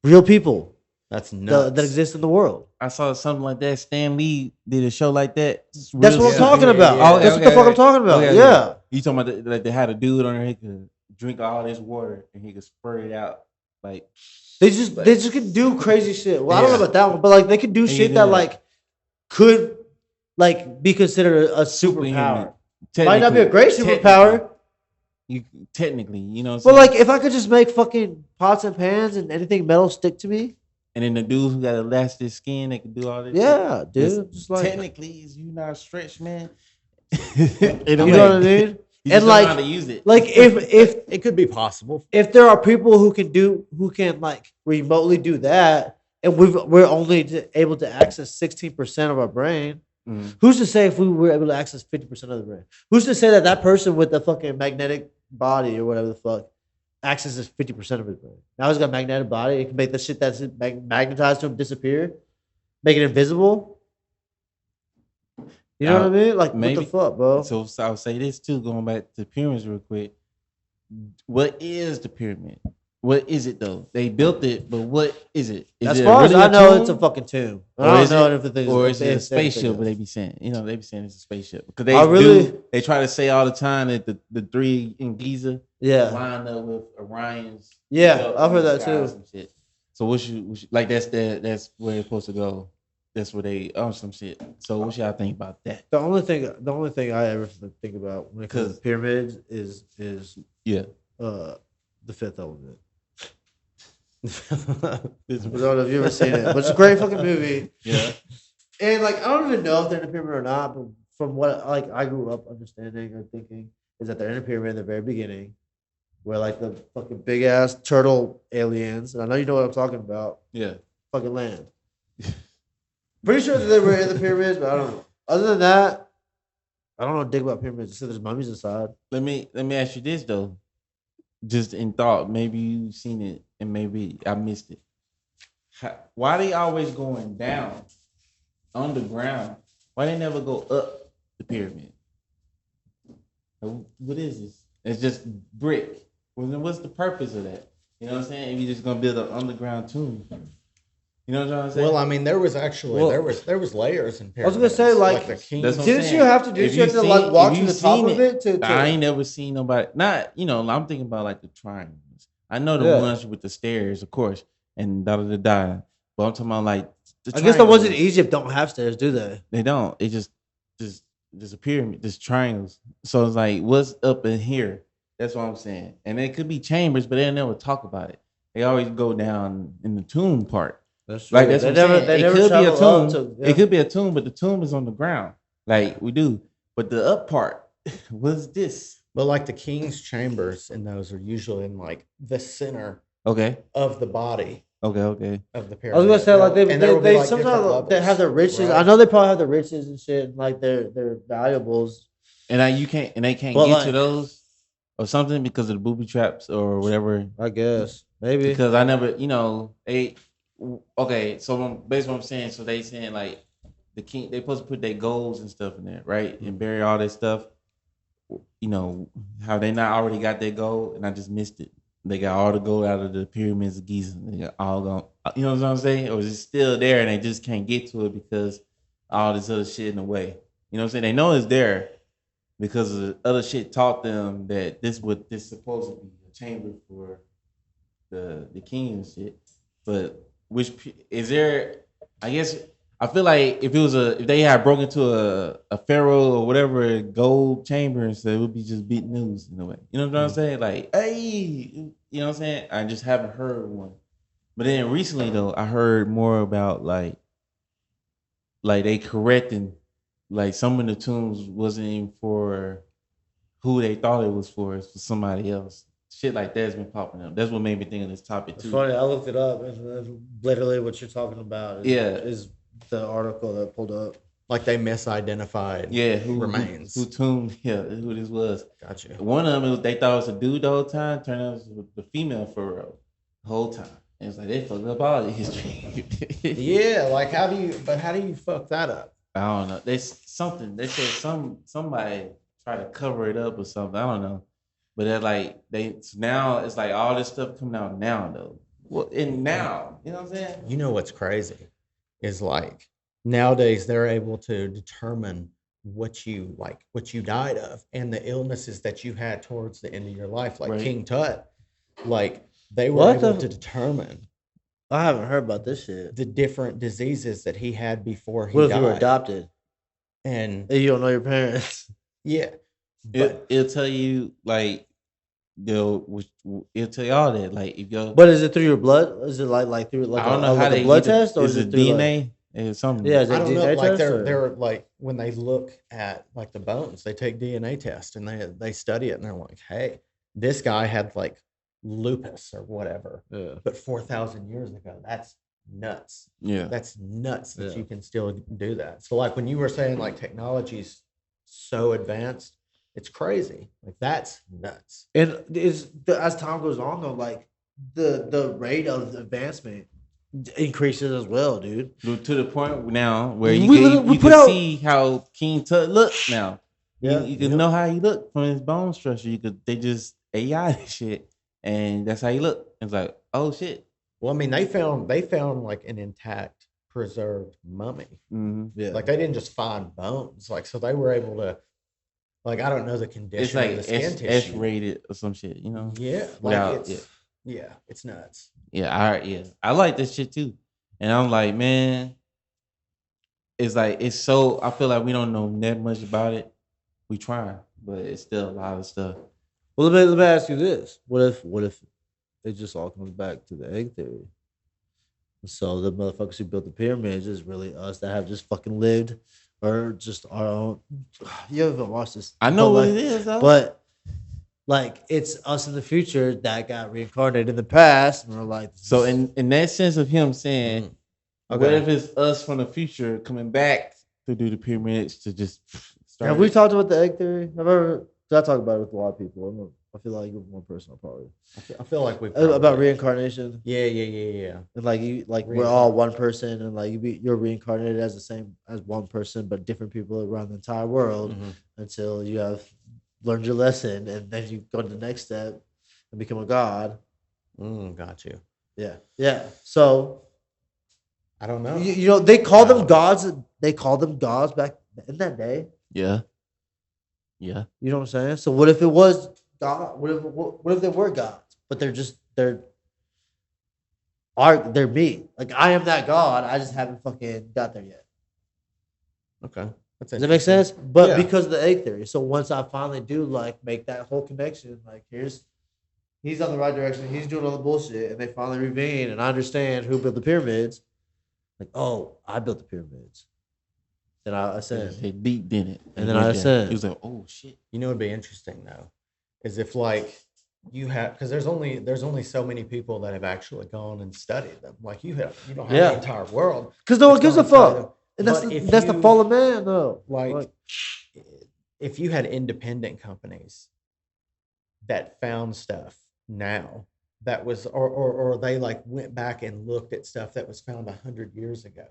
Real people. That's nuts. That exist in the world. I saw something like that. Stan Lee did a show like that. That's what I'm talking about. Oh, that's what the fuck I'm talking about. Yeah. You talking about like they had a dude on there, he could drink all this water and he could spurt it out. Like they just could do crazy shit. Well, I don't know about that one, but like they could do shit that like could like be considered a superpower. Might not be a great superpower. You technically, you know. But like, if I could just make fucking pots and pans and anything metal stick to me, and then the dude who got elastic skin that can do all this. Yeah, shit. Dude. Just like technically, is you not stretched, man. You know what I mean? And like, how to use it. Like if it could be possible, if there are people who can like remotely do that, and we're only able to access 16% of our brain. Who's to say if we were able to access 50% of the brain? Who's to say that person with the fucking magnetic body or whatever the fuck accesses 50% of his brain? Now he's got a magnetic body. It can make the shit that's magnetized to him disappear, make it invisible. You know what I mean? Like, maybe, what the fuck, bro? So I'll say this too, going back to pyramids real quick. What is the pyramid? What is it though? They built it, but what is it? As far as I know, it's a fucking tomb. Or is it a spaceship? But they be saying, they be saying it's a spaceship because they try to say all the time that the three in Giza, line up with Orion's. Yeah, I've heard that too. Shit. So what you like? That's where it's supposed to go. That's where they some shit. So what y'all think about that? The only thing I ever think about when it comes to pyramids is the Fifth Element. I don't know if you ever seen it, but it's a great fucking movie. Yeah. And like I don't even know if they're in a pyramid or not, but from what like I grew up understanding or thinking is that they're in a pyramid at the very beginning, where like the fucking big ass turtle aliens, and I know you know what I'm talking about. Yeah. Fucking land. Pretty sure that they were in the pyramids, but I don't know. Other than that, I don't know dick about pyramids. Just there's mummies inside. Let me ask you this though. Just in thought, maybe you've seen it and maybe I missed it. Why they always going down underground? Why they never go up the pyramid? What is this? It's just brick. Well, then what's the purpose of that? You know what I'm saying? If you're just gonna build an underground tomb. You know what I'm saying? Well, I mean, there was actually there was layers in pyramids. I was gonna say like the king. Didn't you have to like walk to the top of it? I ain't never seen nobody. Not I'm thinking about like the triangles. I know the ones with the stairs, of course, and da. But I'm talking about like. I guess the ones in Egypt don't have stairs, do they? They don't. It just a pyramid, just triangles. So it's like, what's up in here? That's what I'm saying. And it could be chambers, but they never talk about it. They always go down in the tomb part. That's true. Like that's they what I'm never, saying. They It never could be a travel tomb. up to, It could be a tomb, but the tomb is on the ground. Like we do. But the up part, what's this? But like the king's chambers and those are usually in like the center Okay. of the body Okay. of the I pyramid. was gonna say like they like, sometimes they have the riches. right? I know they probably have the riches and shit, like their valuables. And they can't But get like- to those or something because of the booby traps or whatever. I guess maybe Because I never, okay. So based on what I'm saying, so they saying like the king, they supposed to put their goals and stuff in there, right, and bury all that stuff. You know how they not already got their gold, and I just missed it. They got all the gold out of the pyramids of Giza. They got all gone. You know what I'm saying? Or is it still there and they just can't get to it because all this other shit in the way? You know what I'm saying? They know it's there because of the other shit taught them that this supposed to be a chamber for the king and shit. But which is there? I guess I feel like if they had broken into a pharaoh or whatever gold chamber and stuff, it would be just big news in a way. You know what I'm saying? Like, hey, you know what I'm saying? I just haven't heard one. But then recently though, I heard more about like they correcting like some of the tombs wasn't even for who they thought it was for. It's for somebody else. Shit like that's been popping up. That's what made me think of this topic too. it's funny. I looked it up, and that's literally what you're talking about. Is the article that pulled up. Like they misidentified. Yeah, who remains. Who tomb? Yeah, who this was. Gotcha. One of them, they thought it was a dude the whole time. Turned out it was the female pharaoh the whole time. And it's like they fucked up all the history. Yeah, like how do you fuck that up? I don't know. They said somebody tried to cover it up or something. I don't know. But they're like now it's like all this stuff coming out now though. Well, and now, you know what I'm saying? You know what's crazy is like nowadays they're able to determine what you died of and the illnesses that you had towards the end of your life, like Right. King Tut. Like they were able to determine I haven't heard about this shit. the different diseases that he had before he What if died. you were adopted And and you don't know your parents? yeah, but It'll tell you like it'll tell you all that. Like if you But is it through your blood? Is it like through like I don't know how they blood get it. test or is is it through DNA? It's something. Yeah, is it I don't know. DNA Like test or- they're like when they look at like the bones, they take DNA tests and they study it and they're like, hey, this guy had like lupus or whatever, Yeah. but 4,000 years ago, that's nuts. Yeah. That's nuts that Yeah. you can still do that. So like when you were saying like technology's so advanced, it's crazy. Like that's nuts. And as time goes on though, like the rate of advancement increases as well, dude. To the point now where you We put can out- see how King Tut look now. Yeah, You can know how he look from his bone structure. They just AI this shit, and that's how he look. It's like, oh shit. Well, I mean, they found like an intact, preserved mummy. Mm-hmm. Yeah. Like they didn't just find bones. Like so they were able to, like I don't know the condition It's like of the skin S tissue. rated or some shit, you know? Yeah, like Without- it's yeah, it's nuts. I like this shit too, and I'm like, man, it's like it's so. I feel like we don't know that much about it. We trying, but it's still a lot of stuff. Well, let me ask you this: What if it just all comes back to the egg theory? So the motherfuckers who built the pyramids is really us that have just fucking lived, or just our own. You haven't watched this? I know but what like, it is, though. but like it's us in the future that got reincarnated in the past, and we're like, So in that sense of him saying, Okay. what if it's us from the future coming back to do the pyramids to just start? have we talked about the egg theory? Did I talk about it with a lot of people? I feel like you're one person, probably I feel like we about reincarnation. Yeah. And like we're all one person, and like you're reincarnated as the same as one person, but different people around the entire world Mhm. until you have learned your lesson, and then you go to the next step and become a god. Got you. Yeah. So I don't know. you know they call them gods. They called them gods back in that day. Yeah. You know what I'm saying? So what if it was God? What if they were gods, but they're me? Like I am that God. I just haven't fucking got there yet. Okay. Does that make sense? But because of the egg theory. So once I finally do like make that whole connection, like he's on the right direction, he's doing all the bullshit, and they finally reconvene, and I understand who built the pyramids. Like, oh, I built the pyramids. Then I said, they deep in it, and then I said, he was like, oh shit. You know, it'd be interesting though, is if like you have, because there's only so many people that have actually gone and studied them. Like you don't have the entire world because no one gives a fuck. And that's the fall of man, though. Like if you had independent companies that found stuff now that was, or they like went back and looked at stuff that was found 100 years ago,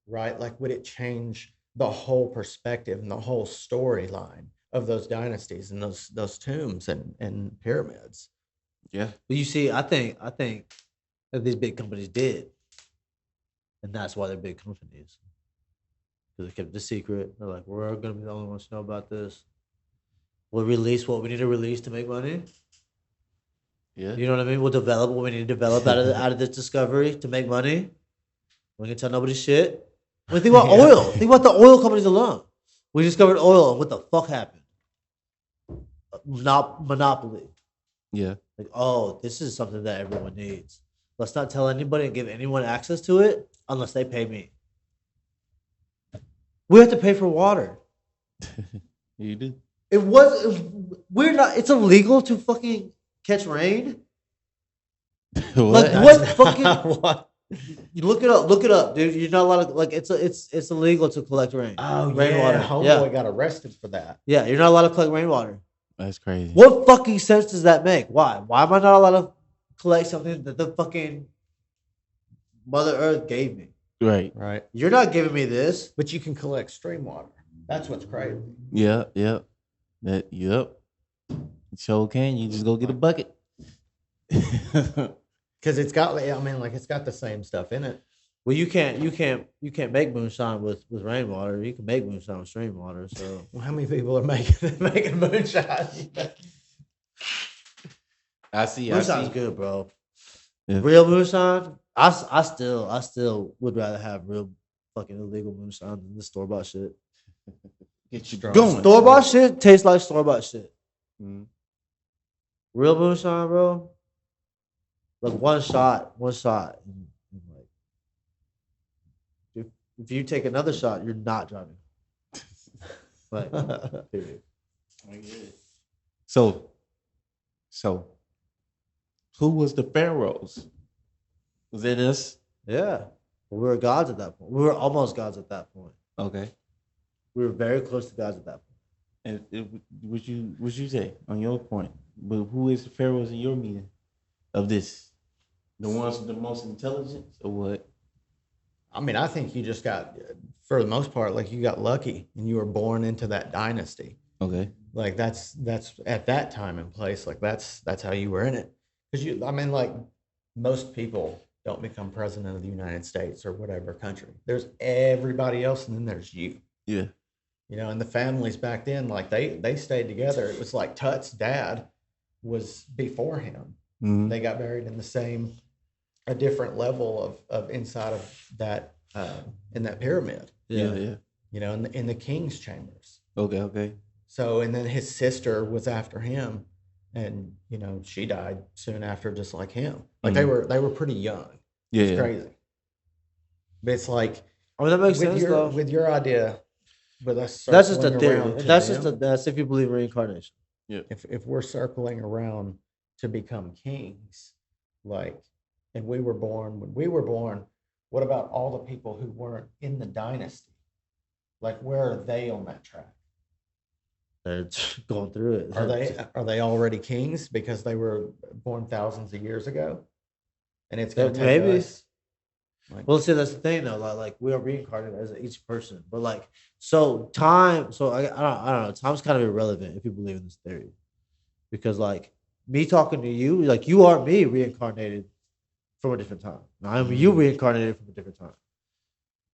right? Like, would it change the whole perspective and the whole storyline of those dynasties and those tombs and pyramids? Yeah. But you see, I think that these big companies did, and that's why they're big companies. Because they kept the secret. They're like, we're gonna be the only ones to know about this. We'll release what we need to release to make money. Yeah. You know what I mean? We'll develop what we need to develop out of this discovery to make money. We can tell nobody shit. When you think about oil, think about the oil companies alone. We discovered oil, and what the fuck happened? Monopoly. Yeah. Like, oh, this is something that everyone needs. Let's not tell anybody and give anyone access to it unless they pay me. We have to pay for water. You do. It's illegal to fucking catch rain. What? Like what fucking what? You look it up, dude. You're not allowed to, like, it's illegal to collect rain. Oh, rainwater. Homeboy got arrested for that. Yeah, you're not allowed to collect rainwater. That's crazy. What fucking sense does that make? Why am I not allowed to collect something that the fucking Mother Earth gave me? Right. You're not giving me this. But you can collect stream water. That's what's crazy. Yep. You sure can. You just go get a bucket. Because it's got the same stuff in it. Well, you can't make moonshine with rainwater. You can make moonshine with stream water. So, well, how many people are making moonshine? I see. Moonshine's good, bro. Yeah. Real moonshine. I still would rather have real fucking illegal moonshine than the store bought shit. Get you going. Store bought shit tastes like store bought shit. Mm-hmm. Real moonshine, bro. Like one shot. And like, if you take another shot, you're not driving. Like, period. So, who was the pharaohs? Was it us? Yeah. We were gods at that point. We were almost gods at that point. Okay. We were very close to gods at that point. And would you say on your point? But who is the pharaohs in your meaning of this? The ones with the most intelligence, or what? I mean, I think you just got, for the most part, like you got lucky and you were born into that dynasty. Okay. Like that's at that time and place. Like that's how you were in it. Because like most people don't become president of the United States or whatever country. There's everybody else, and then there's you. Yeah. You know, and the families back then, like they stayed together. It was like Tut's dad was before him. Mm-hmm. They got buried in a different level of inside of that in that pyramid. Yeah. You know, in the king's chambers. Okay. So, and then his sister was after him, and you know she died soon after, just like him. Like they were pretty young. Yeah, it's crazy. But it's like, that makes sense though. With your idea, with us, that's just a theory. That's if you believe in reincarnation. Yeah. If we're circling around to become kings, like, and when we were born, what about all the people who weren't in the dynasty? Like, where are they on that track? They're going through it. Are they already kings because they were born thousands of years ago? And it's going to take us. Like, well, see, that's the thing though. Like we are reincarnated as each person, but like, so time. So I don't know. Time's kind of irrelevant if you believe in this theory, because like me talking to you, like you are me reincarnated from a different time. I'm you reincarnated from a different time.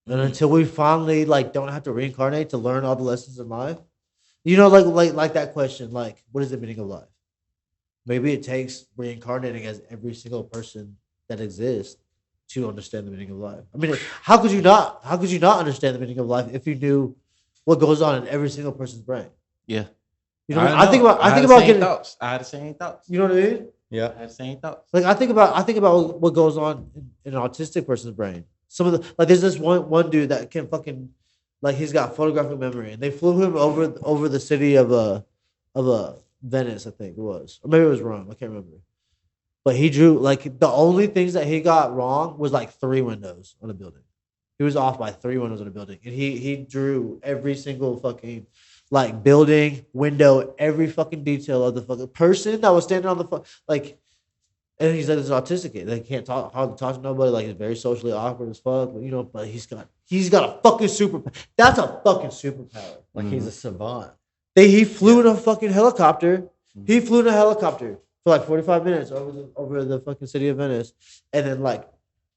And until we finally like don't have to reincarnate to learn all the lessons in life, you know, like that question, like what is the meaning of life? Maybe it takes reincarnating as every single person that exists to understand the meaning of life. I mean, how could you not understand the meaning of life if you knew what goes on in every single person's brain. Yeah. You know, I think about getting thoughts. I had the same thoughts. You know what I mean? Yeah, I had the same thoughts. Like I think about what goes on in an autistic person's brain. Some of the like, there's this one dude that can fucking like he's got photographic memory, and they flew him over the city of Venice, I think it was, or maybe it was Rome. I can't remember. But he drew like the only things that he got wrong was like 3 windows on a building. He was off by 3 windows on a building, and he drew every single fucking like building, window, every fucking detail of the fucking person that was standing on the like. And he's like this autistic kid. They can't hardly talk to nobody. Like he's very socially awkward as fuck. You know, but he's got a fucking superpower. That's a fucking superpower. Like he's a savant. He flew in a fucking helicopter. He flew in a helicopter for like 45 minutes over the fucking city of Venice, and then like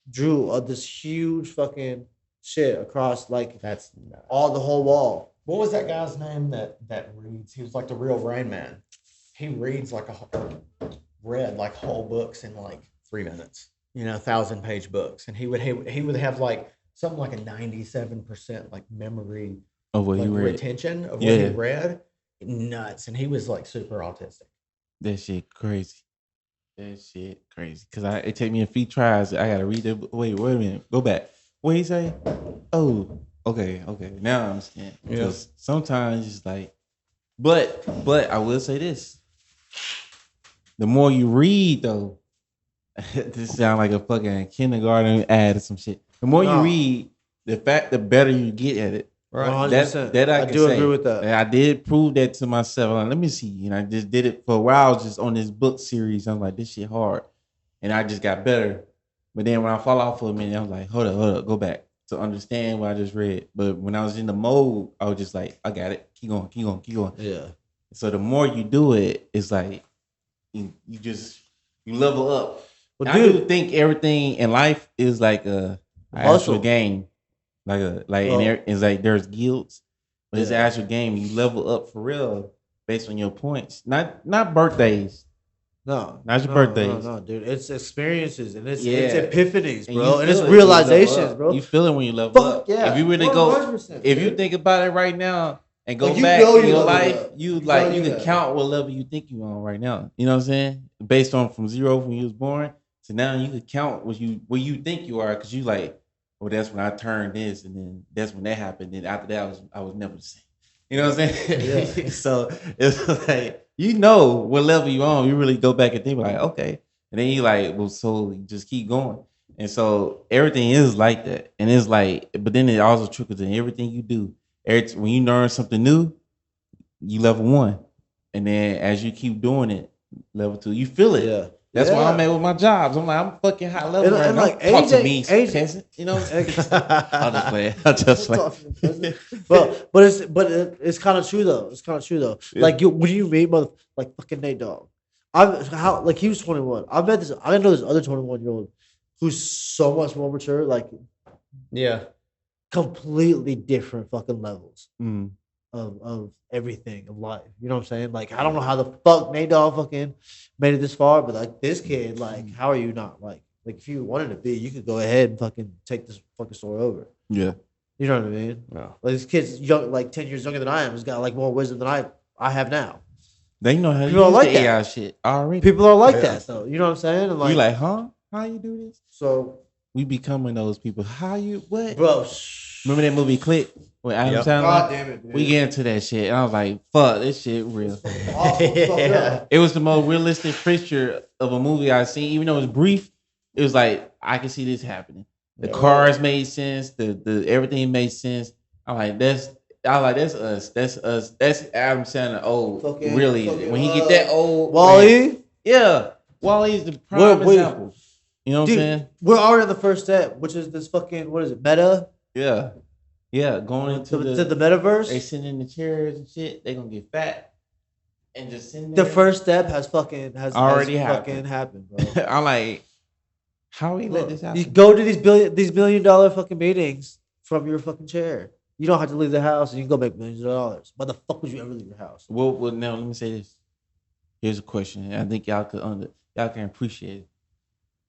drew this huge fucking shit across like that's all the whole wall. What was that guy's name that reads? He was like the real Rain Man. He reads like read like whole books in like 3 minutes. You know, 1,000-page books, and he would have like something like a 97% like memory of what like, he read, retention of what he read. Nuts, and he was like super autistic. That shit crazy. Cause it take me a few tries. I gotta read it. Wait a minute. Go back. What he say? Oh, okay. Now I understand. Because sometimes it's like, but I will say this: the more you read, though, this sound like a fucking kindergarten ad or some shit. The more you read, the better you get at it. Right. That I do agree with that. I did prove that to myself. Like, let me see. And I just did it for a while, just on this book series. I'm like, this shit hard. And I just got better. But then when I fall off for a minute, I was like, hold up, go back to understand what I just read. But when I was in the mode, I was just like, I got it. Keep going. Yeah. So the more you do it, it's like you level up. Well, I do think everything in life is like a actual game. It's like there's guilds, but it's an actual game. You level up for real based on your points, not birthdays. No, not your birthdays. No, dude. It's experiences and it's epiphanies, bro, and it's it realizations, bro. You feel it when you level up. Yeah. If you really go, if you think about it right now and go back in your life, you can count what level you think you're on right now. You know what I'm saying? Based on from 0 when you was born to now, you could count where you think you are, because you like. Well, that's when I turned this, and then that's when that happened. And after that, I was never the same. You know what I'm saying? Yeah. So it's like, you know what level you on. You really go back and think like, okay. And then you like, well, so you just keep going. And so everything is like that. And it's like, but then it also trickles in everything you do. When you learn something new, you level 1. And then as you keep doing it, level 2, you feel it. Yeah. That's why I'm at with my jobs. I'm like, I'm fucking high level right now. Like talk to me, peasant. You know, I'll just play. But it's kind of true though. Yeah. Like when you meet like fucking Nate Dogg, he was 21. I know this other 21-year-old who's so much more mature. Like, completely different fucking levels. Of everything of life, you know what I'm saying? Like, I don't know how the fuck Nate Dogg fucking made it this far, but like this kid, like, how are you not like if you wanted to be, you could go ahead and fucking take this fucking story over. Yeah, you know what I mean? Yeah. Like this kid's young, like 10 years younger than I am, has got like more wisdom than I have now. They know how to use like the AI shit already. People are like that though. You know what I'm saying? And like, you like, huh? How you do this? So we becoming those people. How you what? Bro, remember that movie Click? With Adam Sandler? God damn it, dude. We get into that shit. And I was like, fuck, this shit real. It was the most realistic picture of a movie I've seen. Even though it was brief, it was like, I can see this happening. The cars made sense. The everything made sense. I'm like, that's us. That's us. That's Adam Sandler old. Really. When he get that old. Wall-E? Man, yeah. Wall-E's the prime example. You know what I'm saying? We're already on the first step, which is this fucking, what is it, meta? Yeah. Yeah, going into the metaverse. They sitting in the chairs and shit. They gonna get fat and just sitting there. The first step has already happened, bro. I'm like, how we let this happen? You go to these $1 billion fucking meetings from your fucking chair. You don't have to leave the house, and you can go make millions of dollars. Why the fuck would you ever leave your house? Well, now let me say this. Here's a question. I think y'all can appreciate it.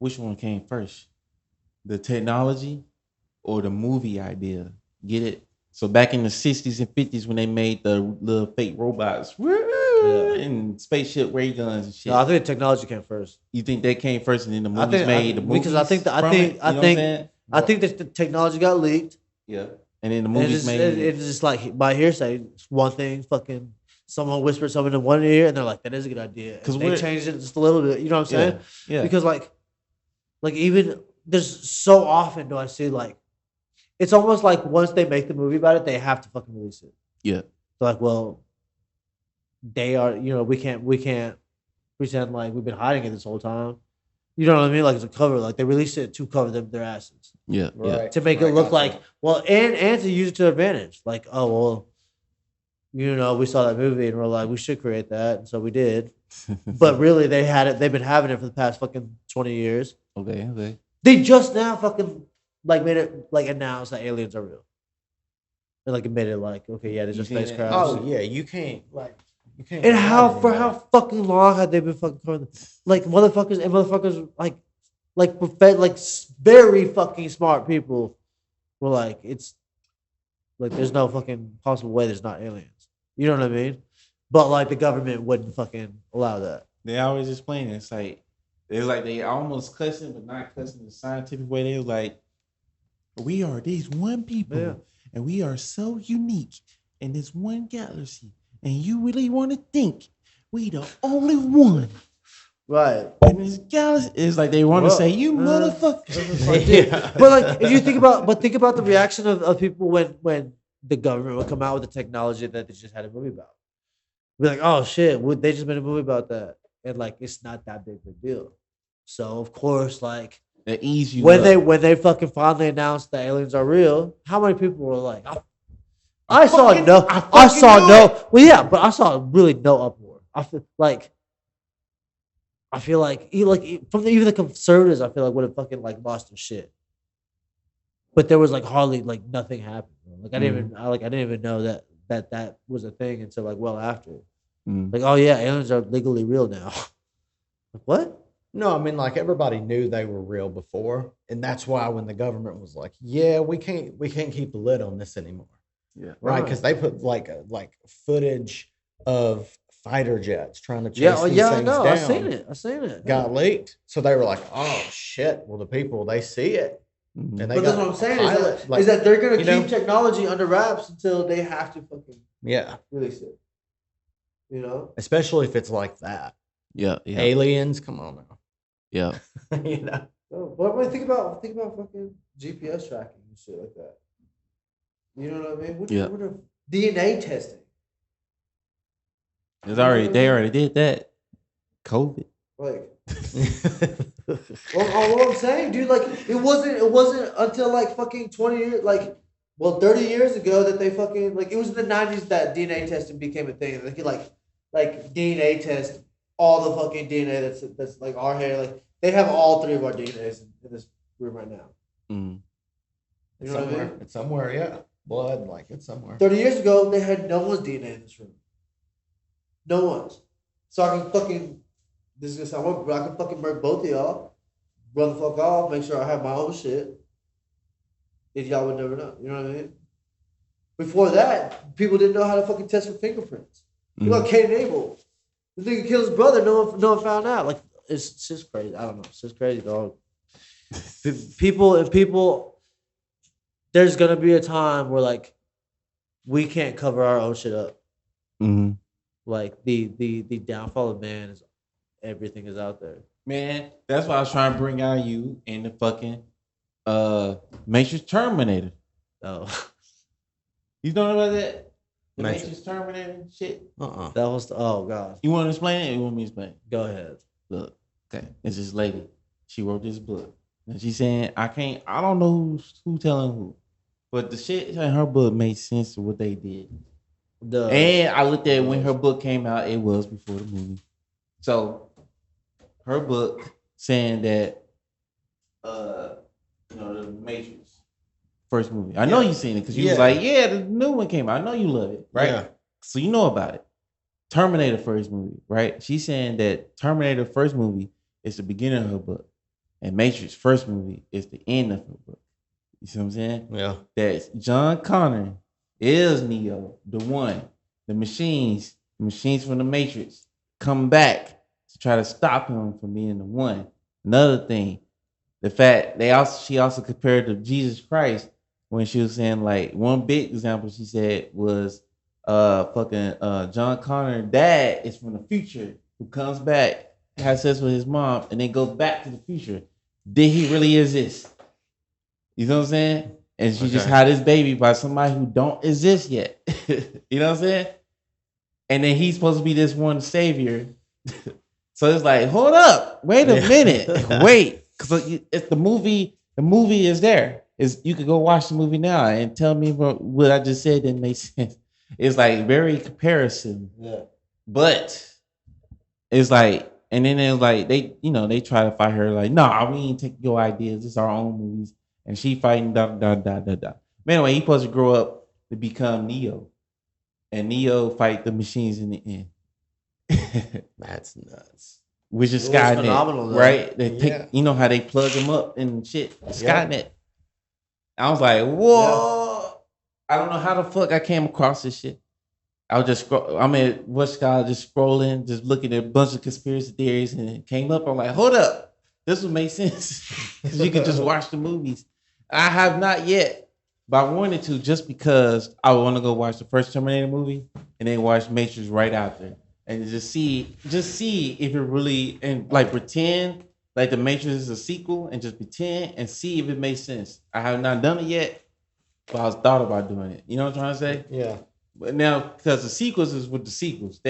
Which one came first, the technology or the movie idea? Get it? So back in the 60s and 50s when they made the little fake robots and spaceship ray guns and shit. No, I think the technology came first. You think they came first and then the movies made the movies? Because I think that the technology got leaked. Yeah. And then the movies made it's just like by hearsay, it's one thing, fucking someone whispered something in one ear and they're like, that is a good idea. Because they changed it just a little bit. You know what I'm saying? Yeah. Because like even there's so often do I see like it's almost like once they make the movie about it, they have to fucking release it. Yeah. So like, well, they are, we can't pretend like we've been hiding it this whole time. You know what I mean? Like it's a cover. Like they released it to cover their asses. Yeah. Right. To make it look like, well, and to use it to their advantage. Like, oh well, we saw that movie and we're like, we should create that, and so we did. But really, they've been having it for the past fucking 20 years. Okay. They just now fucking like made it like announced that aliens are real. And like admitted it like, okay, yeah, there's just spacecraft. Oh yeah, you can't. And how fucking long had they been fucking covering like motherfuckers like very fucking smart people were like, it's like there's no fucking possible way there's not aliens. You know what I mean? But like the government wouldn't fucking allow that. They always explain it. It's like they almost cussing, but not cussing the scientific way. They was like, we are these one people, and we are so unique in this one galaxy. And you really want to think we the only one, right? In this galaxy, it's like they want to say, "You motherfucker." Yeah. But like, if you think about the reaction of people when the government would come out with the technology that they just had a movie about, be like, "Oh shit, they just made a movie about that," and like, it's not that big of a deal. So of course, like, they ease you when up. they fucking finally announced that aliens are real, how many people were like, I saw no. Well, yeah, but I saw really no uproar. I feel like even the conservatives, I feel like would have fucking like lost their shit. But there was like hardly like nothing happened. Like I didn't even know that was a thing until like well after. Like, oh yeah, aliens are legally real now. Like what? No, I mean, like everybody knew they were real before, and that's why when the government was like, "Yeah, we can't keep the lid on this anymore." Yeah, right. Because they put like footage of fighter jets trying to chase these things down. I seen it. Got leaked, so they were like, "Oh shit!" Well, the people they see it, and they. But that's what I'm saying is that they're gonna keep technology under wraps until they have to fucking release it. You know, especially if it's like that. Yeah. Aliens, come on now. Yeah. You know. But think about fucking GPS tracking and shit like that. You know what I mean? What if DNA testing? They already did that. COVID. Like, what I'm saying, dude, like it wasn't until like fucking 20 years, 30 years ago that they fucking like it was in the 90s that DNA testing became a thing. They could like DNA test all the fucking DNA that's like our hair. Like they have all three of our DNAs in this room right now. Mm. You know what I mean? It's somewhere, yeah. Blood, like it's somewhere. 30 years ago, they had no one's DNA in this room. No one's. So I can fucking, this is gonna sound weird, but I can fucking murk both of y'all, run the fuck off, make sure I have my own shit. And y'all would never know. You know what I mean? Before that, people didn't know how to fucking test for fingerprints. You know, Cain and Abel. The nigga killed his brother, no one found out. Like, it's just crazy. I don't know. It's just crazy, dog. People, there's gonna be a time where like we can't cover our own shit up. Mm-hmm. Like the downfall of man is everything is out there. Man, that's why I was trying to bring out you in the fucking Matrix Terminator. Oh, you know about that? The Matrix Terminator shit. That was oh god. You want to explain it? Or you want me to explain it? Go ahead. Look, okay, it's this lady. She wrote this book, and she's saying I don't know who telling who. But the shit in her book made sense to what they did. And I looked at it when her book came out, it was before the movie. So her book saying that the Matrix first movie. I know you seen it because you was like, yeah, the new one came out. I know you love it, right? Yeah. So you know about it. Terminator first movie, right? She's saying that Terminator first movie is the beginning of her book. And Matrix first movie is the end of her book. You see what I'm saying? Yeah. That John Connor is Neo, the one. The machines from the Matrix come back to try to stop him from being the one. Another thing, the fact she also compared to Jesus Christ when she was saying, like, one big example she said was John Connor's dad is from the future who comes back, has sex with his mom, and then goes back to the future. Did he really exist? You know what I'm saying? And she just had this baby by somebody who don't exist yet. You know what I'm saying? And then he's supposed to be this one savior. So it's like, hold up, wait a minute, wait, because it's the movie. The movie is there. You could go watch the movie now and tell me what I just said didn't make sense. It's like very comparison. Yeah. But it's like, and then it's like they try to fight her like, nah, we ain't take your ideas. It's our own movies. And she fighting da. But anyway, he's supposed to grow up to become Neo. And Neo fight the machines in the end. That's nuts. Which is Skynet, right? They take, you know how they plug them up and shit. Skynet. I was like, whoa. Yeah. I don't know how the fuck I came across this shit. I was just just scrolling, just looking at a bunch of conspiracy theories, and it came up. I'm like, hold up. This would make sense. Because you could just watch the movies. I have not yet, but I wanted to, just because I want to go watch the first Terminator movie and then watch Matrix right after. And just see if it really, and like pretend like the Matrix is a sequel and just pretend and see if it makes sense. I have not done it yet, but I was thought about doing it. You know what I'm trying to say? Yeah. But now, because the sequels is with the sequels,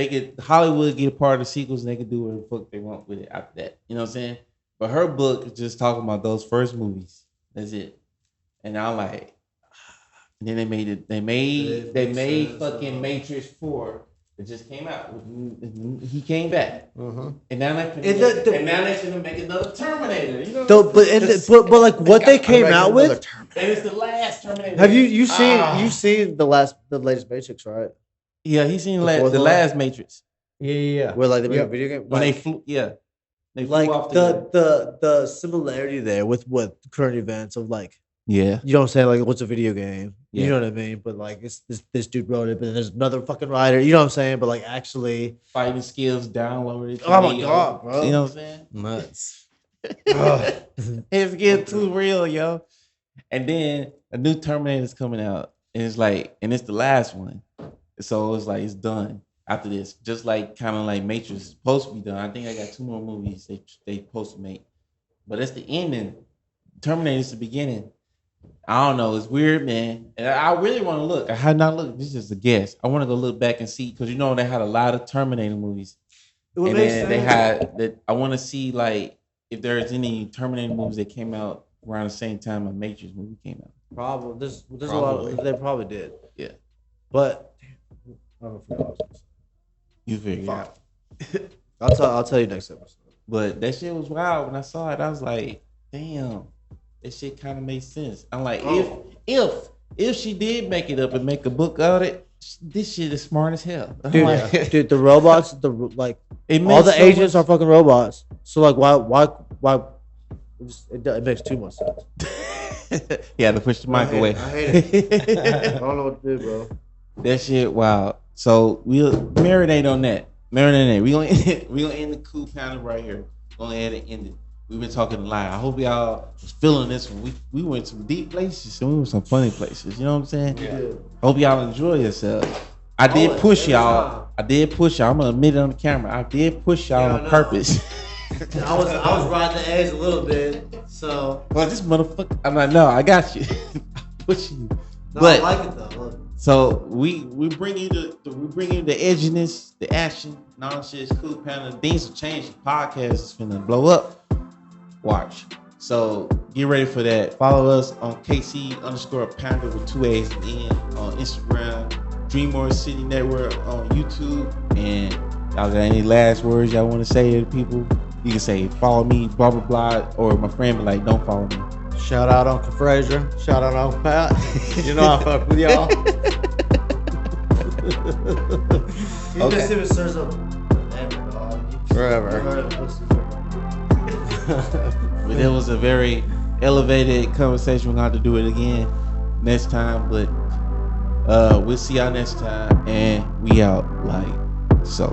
Hollywood get a part of the sequels and they can do whatever the fuck they want with it after that. You know what I'm saying? But her book is just talking about those first movies. That's it. And I'm like, and then they made it. They made fucking Matrix 4. It just came out. He came back, and now they're gonna make another Terminator. You know, but like what they came out with, and it's the last Terminator. Have you seen the latest Matrix, right? Yeah, he's seen the last Matrix. Yeah. Where like they made a video game when they flew. Yeah, they flew like off the similarity there with what current events of like. Yeah, you know what I'm saying? Like, what's a video game? Yeah. You know what I mean? But like, it's this dude wrote it, but then there's another fucking writer. You know what I'm saying? But like, actually, fighting skills downloaded. Oh my god, bro! You know what I'm saying? Nuts. It's getting too real, yo. And then a new Terminator's coming out, and it's like, and it's the last one, so it's like it's done after this. Just like kind of like Matrix is supposed to be done. I think I got 2 more movies they supposed to make, but it's the ending. Terminator's the beginning. I don't know. It's weird, man. And I really want to look. I had not looked. This is just a guess. I want to go look back and see, because they had a lot of Terminator movies. And then they had that. I want to see like if there's any Terminator movies that came out around the same time a Matrix movie came out. Probably. There's a lot. They probably did. Yeah. But I don't know. You figure it out. I'll tell you next episode. But that shit was wild. When I saw it, I was like, damn. That shit kind of made sense. I'm like, if she did make it up and make a book out of it, this shit is smart as hell. Dude, the robots, all the agents are fucking robots. So like, why? It makes too much sense. Yeah, to push the mic away. I hate it. I don't know what to do, bro. That shit, wow. So we'll marinate on that. We gonna end the cool panel right here. We're gonna end it. We've been talking a lot. I hope y'all was feeling this one. We went some deep places and we went some funny places. You know what I'm saying? Yeah. Hope y'all enjoy yourselves. I did push y'all. I'm gonna admit it on the camera. I did push y'all on purpose. I was riding the edge a little bit. So well, this motherfucker. I'm like, no, I got you. Pushing you. No, but I like it though. Look. So we bring you the edginess, the action, and all that shit. It's cool, panel. Things have changed. The podcast is finna blow up. Watch. So get ready for that. Follow us on KC_Pandaa with 2 A's and N on Instagram, Dreamore City Network on YouTube. And y'all got any last words y'all want to say to the people? You can say follow me, blah blah blah, or my friend be like, don't follow me. Shout out Uncle Frazier. Shout out Uncle Pat. You know I fuck with y'all. You just even search up forever, dog. Forever. But it was a very elevated conversation. We're gonna have to do it again next time. But We'll see y'all next time, and we out like so.